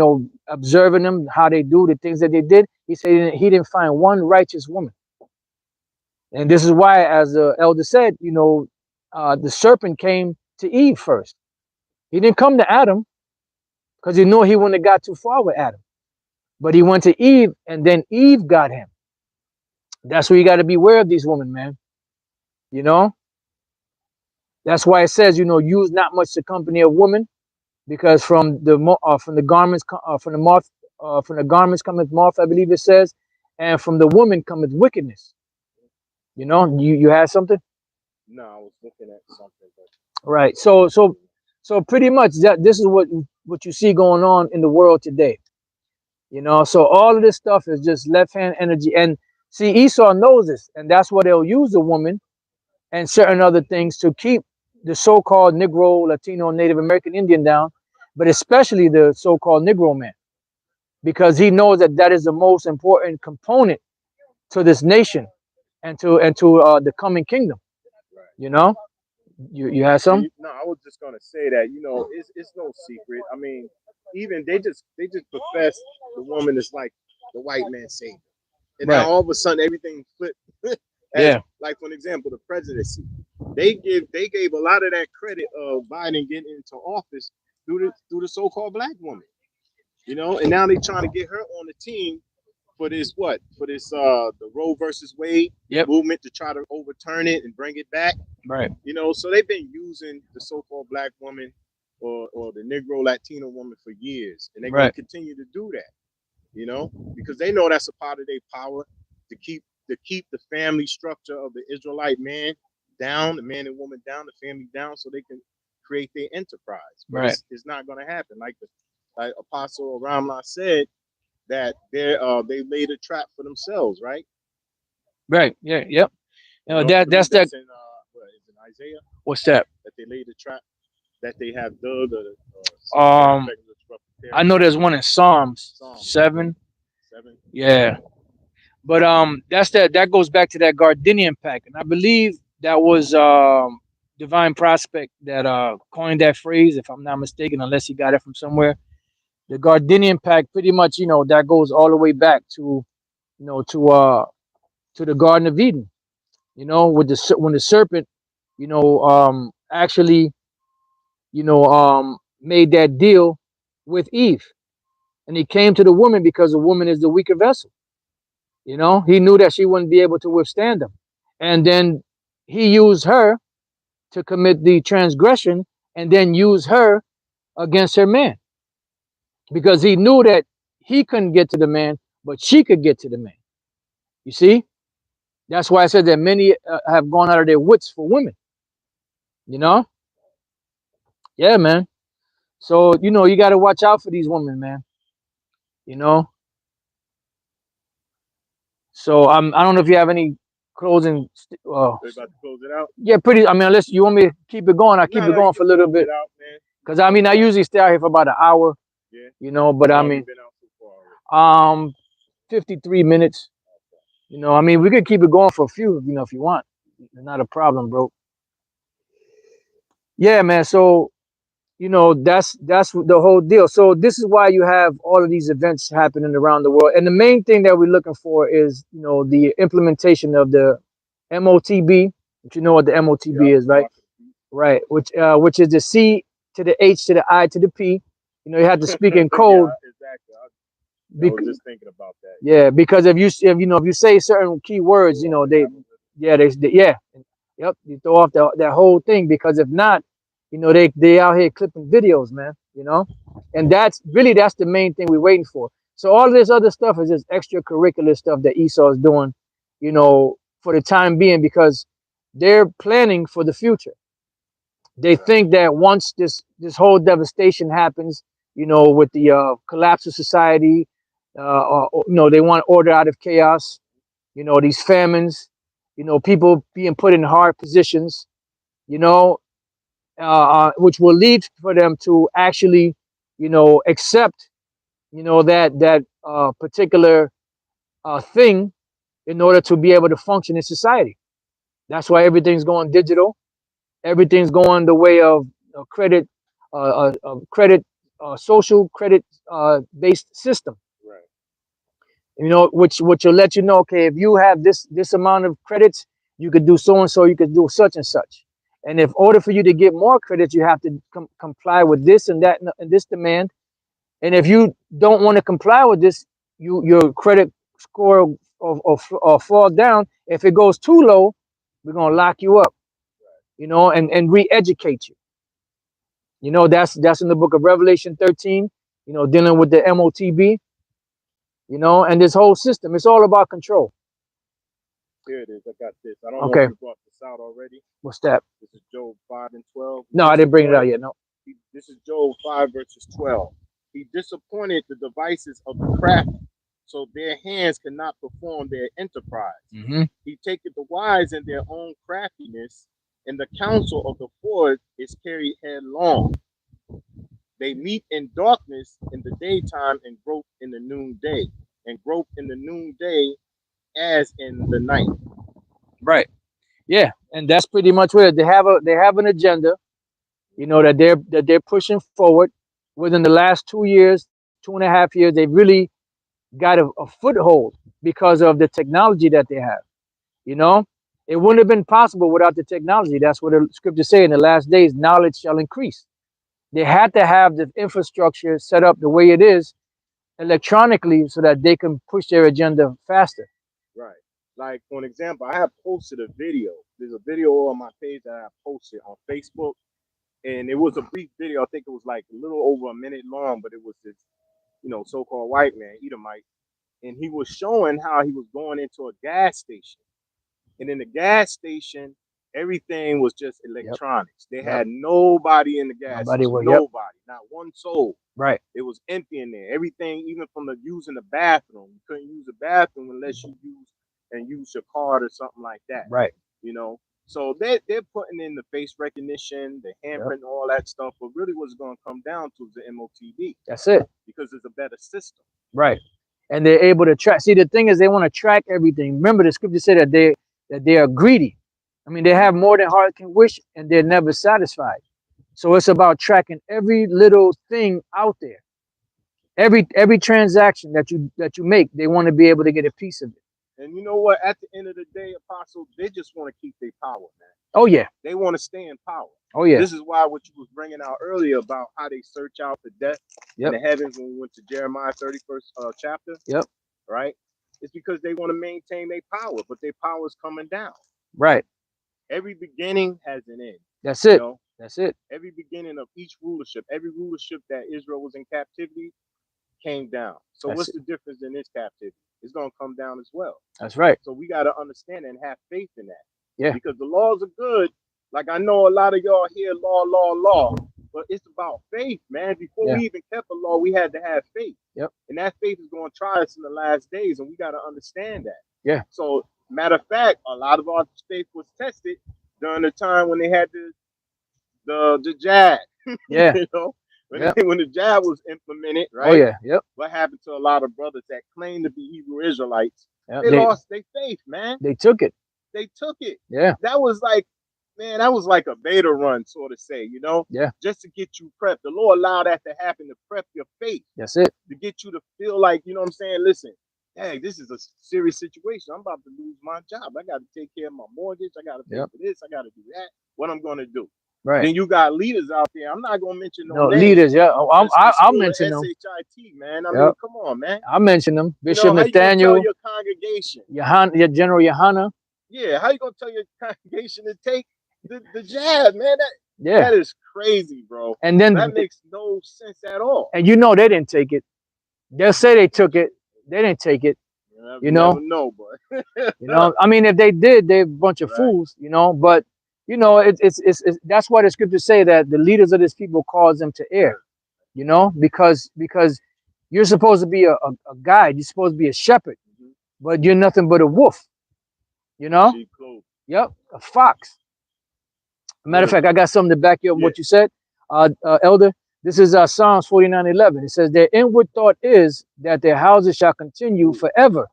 observing them, how they do the things that they did. He said he didn't find one righteous woman. And this is why, as the elder said, the serpent came to Eve first. He didn't come to Adam. because he knew he wouldn't have got too far with Adam. But he went to Eve, and then Eve got him. That's where you got to beware of these women, man. You know, that's why it says, use not much the company of women, because from the garments from the moth from the garments cometh moth, I believe it says, and from the woman cometh wickedness. You had something, No, I was looking at something, but right? So pretty much this is what you see going on in the world today. So all of this stuff is just left hand energy, and see, Esau knows this, and that's why they'll use the woman and certain other things to keep the so-called Negro, Latino, Native American Indian down, but especially the so-called Negro man, because he knows that that is the most important component to this nation and to the coming kingdom. right. You know, you had some, No, I was just gonna say that it's no secret. I mean, even they just profess the woman is like the white man savior, and now right? all of a sudden everything flipped. As Yeah, like for an example, the presidency, they gave a lot of that credit of Biden getting into office through the so-called black woman, and now they trying to get her on the team for this the Roe versus Wade yep, movement to try to overturn it and bring it back. right, So they've been using the so-called black woman or the Negro Latino woman for years, and they're going to right, continue to do that. Because they know that's a part of their power to keep the family structure of the Israelite man down, the man and woman down, the family down, so they can create their enterprise. But right, it's not going to happen. Like Apostle Ramla said, that they laid a trap for themselves, right? right, yeah, yep. I That's believe that. that's in what is in Isaiah, What's that? that they laid a trap that they have dug or something to that Um, effect. Was I preparing know there's one in Psalms Psalms 7. 7. Yeah, but that goes back to that Gardenian pact, and I believe that was Divine Prospect that coined that phrase, if I'm not mistaken, unless he got it from somewhere. The Gardenian pact, pretty much, that goes all the way back to you know to the Garden of Eden. When the serpent, actually, made that deal with Eve, and he came to the woman because the woman is the weaker vessel. He knew that she wouldn't be able to withstand him, and then he used her to commit the transgression, and then use her against her man, because he knew that he couldn't get to the man, but she could get to the man. You see, that's why I said that many have gone out of their wits for women. You know, yeah, man. So you got to watch out for these women, man. You know. So I don't know if you have any closing. We're about to close it out. Yeah, pretty. I mean, unless you want me to keep it going, I'll keep No, it no, you going can for a little close bit. it out, man. Cause I mean, I usually stay out here for about an hour. Yeah. But How I long you mean, been out so far already? 53 minutes. I mean, we could keep it going for a few, if you want. Not a problem, bro. Yeah, man. So, that's the whole deal. So this is why you have all of these events happening around the world. And the main thing that we're looking for is, the implementation of the MOTB. If you know what the MOTB Yep. is, right? Right. Which is the C to the H to the I to the P. You have to speak in code. Yeah, exactly. I was just thinking about that. Yeah, because if you say certain key words, yeah, yep, you throw off that whole thing, because if not, they out here clipping videos, man, and that's the main thing we're waiting for. So all this other stuff is just extracurricular stuff that Esau is doing, for the time being, because they're planning for the future. They think that once this whole devastation happens, with the collapse of society, they want order out of chaos. These famines, people being put in hard positions, you know, which will lead for them to actually, accept, that particular thing in order to be able to function in society. That's why everything's going digital. Everything's going the way of credit, social credit based system. Right. Which will let you know, okay, if you have this amount of credits, you could do so and so, you could do such and such. And if order for you to get more credits, you have to comply with this and that and this demand. And if you don't want to comply with this, your credit score or fall down. If it goes too low, we're gonna lock you up, and re-educate you. That's in the book of Revelation 13. Dealing with the MOTB. And this whole system. It's all about control. Here it is. I got this. I don't know Okay. if you brought this out already. What's that? This is Job 5 and 12. No, I didn't bring it out yet. No. This is Job 5 verses 12. He disappointed the devices of the crafty, so their hands cannot perform their enterprise. Mm-hmm. He taketh the wise in their own craftiness, and the counsel of the forward is carried headlong. They meet in darkness in the daytime and grope in the noonday, as in the night. Right. Yeah, and that's pretty much what they have. They have an agenda, that they're pushing forward. Within the last 2 years, 2.5 years, they really got a foothold because of the technology that they have. It wouldn't have been possible without the technology. That's what the scriptures say: in the last days, knowledge shall increase. They had to have the infrastructure set up the way it is electronically so that they can push their agenda faster. Right. Like, for an example, I have posted a video. There's a video on my page that I posted on Facebook, and it was a brief video. I think it was like a little over a minute long, but it was this, so-called white man, Edomite, and he was showing how he was going into a gas station, and in the gas station, everything was just electronics. They had nobody in the gas station. Nobody, not one soul. Right. It was empty in there. Everything, even from using the bathroom, you couldn't use the bathroom unless you use your card or something like that. Right. So they're putting in the face recognition, the handprint, all that stuff. But really, what's going to come down to is the MOTB. That's it. Because it's a better system. Right. And they're able to track. See, the thing is, they want to track everything. Remember, the scripture said that they are greedy. I mean, they have more than heart can wish, and they're never satisfied. So it's about tracking every little thing out there. Every transaction that you make, they want to be able to get a piece of it. And you know what? At the end of the day, Apostle, they just want to keep their power, man. Oh yeah. They want to stay in power. Oh yeah. This is why what you was bringing out earlier about how they search out the death in the heavens when we went to Jeremiah 31st chapter. Yep. Right. It's because they want to maintain their power, but their power is coming down. Right. Every beginning has an end. That's it. That's it. Every beginning of each rulership, every rulership that Israel was in captivity came down. So what's the difference in this captivity? It's going to come down as well. That's right. So we got to understand and have faith in that. Yeah. Because the laws are good. Like, I know a lot of y'all hear law, but it's about faith, man. Before we even kept a law, we had to have faith. Yep. And that faith is going to try us in the last days, and we got to understand that. Yeah. So, matter of fact, a lot of our faith was tested during the time when they had the jab. Yeah. When the jab was implemented, right? Oh yeah. Yep. What happened to a lot of brothers that claim to be Hebrew Israelites? Yep. They lost their faith, man. They took it. They took it. Yeah. That was like a beta run, sort of say, Yeah. Just to get you prepped. The Lord allowed that to happen to prep your faith. That's it. To get you to feel like, you know what I'm saying? Listen, hey, this is a serious situation. I'm about to lose my job. I got to take care of my mortgage. I got to pay for this. I got to do that. What I'm going to do. Right. Then you got leaders out there. I'm not gonna mention no names. Leaders. Yeah, I'll mention them. SHIT, man. I mean, come on, man. I'll mention them. Bishop Nathaniel. Nathaniel. How you gonna tell your congregation. Your General Yohana. Yeah. How you gonna tell your congregation to take the jab, man? That is crazy, bro. And then that makes no sense at all. And they didn't take it. They'll say they took it. They didn't take it. You never know, but I mean, if they did, they're a bunch of fools. But. It's that's why the scriptures say that the leaders of this people cause them to err, because you're supposed to be a guide, you're supposed to be a shepherd, but you're nothing but a wolf, Yep, a fox. Matter of fact, I got something to back you up what you said, Elder. This is Psalms 49:11. It says, their inward thought is that their houses shall continue forever,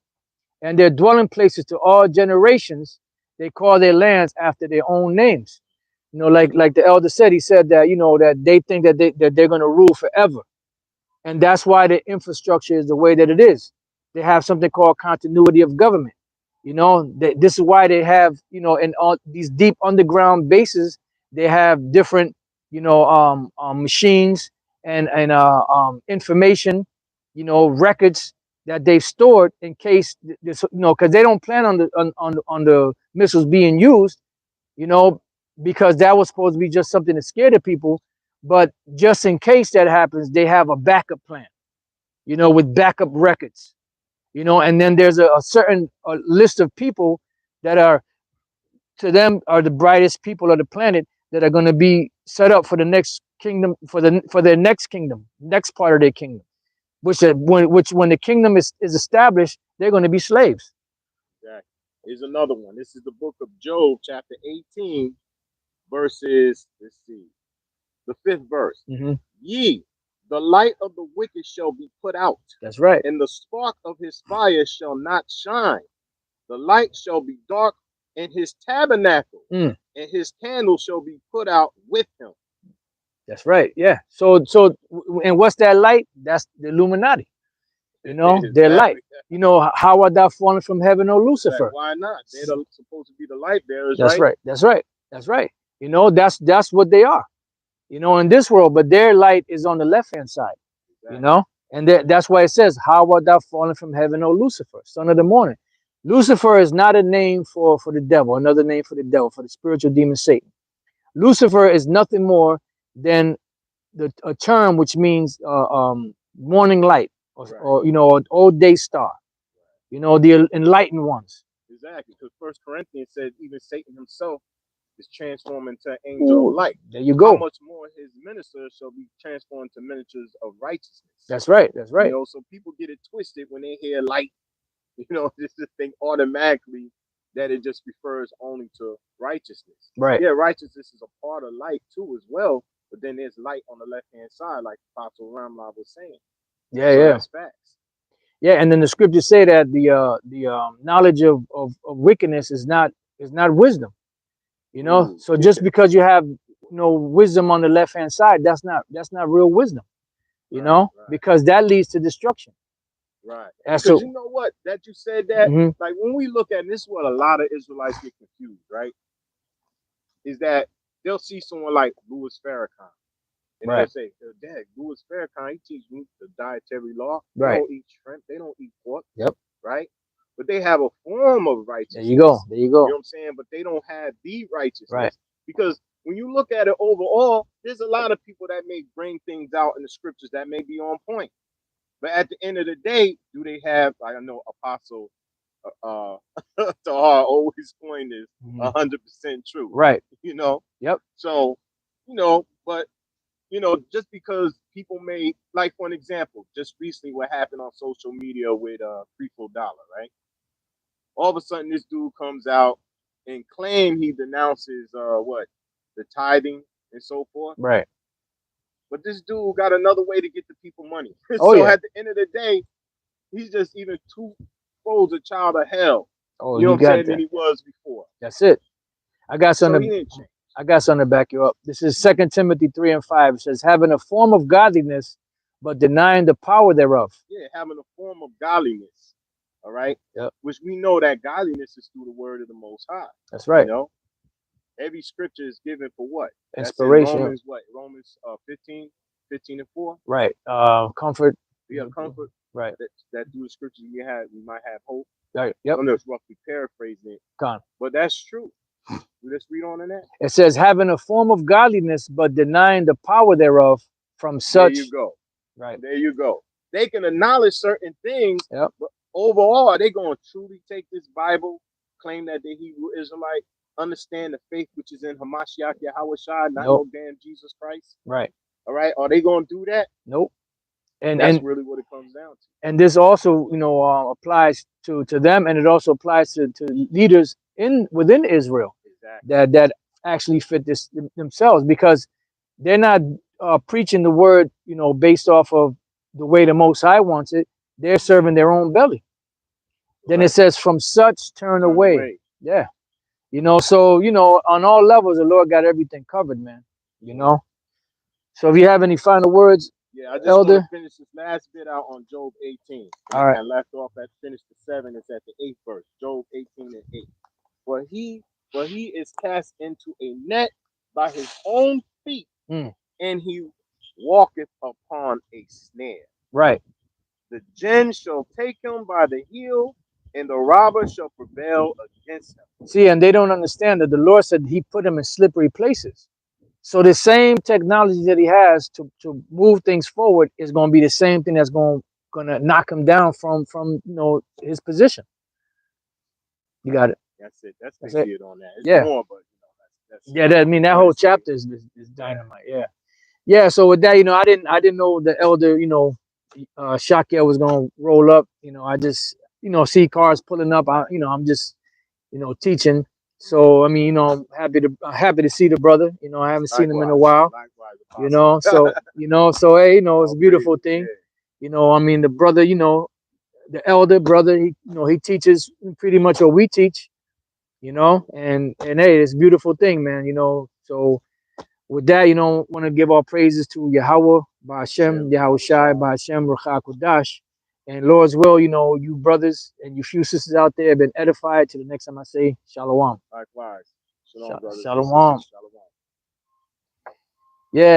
and their dwelling places to all generations. They call their lands after their own names. Like the elder said, he said that, that they think that they're going to rule forever. And that's why the infrastructure is the way that it is. They have something called continuity of government. This is why they have, in all these deep underground bases, they have different, machines information, records that they've stored in case this, because they don't plan on the missiles being used, you know, because that was supposed to be just something to scare the people. But just in case that happens, they have a backup plan, with backup records, and then there's a certain list of people that are, to them, are the brightest people of the planet that are going to be set up for the next kingdom, for their next kingdom, next part of their kingdom, when the kingdom is established, they're going to be slaves. Exactly. Here's another one. This is the book of Job, chapter 18, verses, let's see, the 5th verse. Ye, the light of the wicked shall be put out. That's right. And the spark of his fire shall not shine. The light shall be dark in his tabernacle, and his candle shall be put out with him. That's right. Yeah. So, and what's that light? That's the Illuminati. Their light. How are thou fallen from heaven, O Lucifer? Why not? They're supposed to be the light bearers, That's right? That's right. That's right. That's what they are. In this world, but their light is on the left-hand side. Exactly. And that's why it says, "How art thou fallen from heaven, O Lucifer, son of the morning?" Lucifer is not a name for the devil, another name for the devil, for the spiritual demon Satan. Lucifer is nothing more than a term which means morning light, or an old day star, the enlightened ones. Exactly, because First Corinthians says even Satan himself is transformed into an angel of light. There you go. How much more his ministers shall be transformed to ministers of righteousness. That's right. That's right. So people get it twisted when they hear light. Just to think automatically that it just refers only to righteousness. Right. Yeah, righteousness is a part of light too as well. But then there's light on the left-hand side, like Apostle Ramla was saying. Yeah, so that's facts. Yeah, and then the scriptures say that the knowledge of wickedness is not wisdom. So just because you have wisdom on the left-hand side, that's not real wisdom. Right. Because that leads to destruction. Right. Because you know what? That you said that, like when we look at this, is what a lot of Israelites get confused, right? Is that they'll see someone like Louis Farrakhan, and they'll say, "Dad, Louis Farrakhan, he teaches the dietary law. They don't eat shrimp. They don't eat pork. Yep. Right? But they have a form of righteousness. There you go. You know what I'm saying? But they don't have the righteousness. Right. Because when you look at it overall, there's a lot of people that may bring things out in the scriptures that may be on point. But at the end of the day, do they have, like I know Apostle Tahar always coined this 100% true. Right. Yep. So, but, just because people may, like for an example, just recently what happened on social media with Preeful Dollar, right? All of a sudden this dude comes out and claim he denounces the tithing and so forth. Right. But this dude got another way to get the people money. At the end of the day, he's just even twofold a child of hell. Oh, you know what I'm saying, than he was before. That's it. I got something to back you up. This is 2 Timothy 3:5. It says, having a form of godliness, but denying the power thereof. Yeah, having a form of godliness. All right. Yep. Which we know that godliness is through the word of the Most High. That's right. Every scripture is given for what? Inspiration. Romans what? Romans 15:4. Right. Comfort. Yeah, comfort. Right. That through the scriptures we might have hope. Right. Yep. I'm just roughly paraphrasing it. But that's true. Let's read on in that. It says, having a form of godliness, but denying the power thereof, from such. There you go. Right. There you go. They can acknowledge certain things, but overall, are they going to truly take this Bible, claim that they're Hebrew Israelite, understand the faith which is in Hamashiach Yahushua, not no damn Jesus Christ? Right. All right. Are they going to do that? Nope. And that's really what it comes down to. And this also, applies to them, and it also applies to leaders within Israel. Exactly. That actually fit this themselves, because they're not preaching the word, based off of the way the Most High wants it. They're serving their own belly. Then it says, from such turn away. Yeah. So, on all levels, the Lord got everything covered, man. So if you have any final words, yeah, I just Elder, want to finish this last bit out on Job 18. All right. I left off at finish the 7. It's at the 8th verse. Job 18:8. For he is cast into a net by his own feet, and he walketh upon a snare. Right. The jinn shall take him by the heel, and the robber shall prevail against him. See, and they don't understand that the Lord said he put them in slippery places. So the same technology that he has to move things forward is going to be the same thing that's gonna knock him down from his position. You got it. That's it. That's That's the it. it on that. It's Yeah. more, but that's Yeah, I mean that what whole it chapter is dynamite. Yeah. Yeah. So with that, I didn't know the elder, Shakia was gonna roll up. I just, see cars pulling up. I'm just, teaching. So I mean, I'm happy to see the brother. I haven't seen him in a while. Likewise, You Apostle. know, so so hey, it's All a beautiful praises, thing. yeah. I mean the brother, the elder brother, he teaches pretty much what we teach, and hey, it's a beautiful thing, man. So with that, want to give our praises to Yahweh, Ba'ashem, Yahweh Shai, Ba'ashem, Ruach HaKodesh. And Lord's will, you brothers and you few sisters out there have been edified. Till the next time I say Shalom. Likewise. Shalom, brothers and Shalom. sisters. Shalom. Yeah.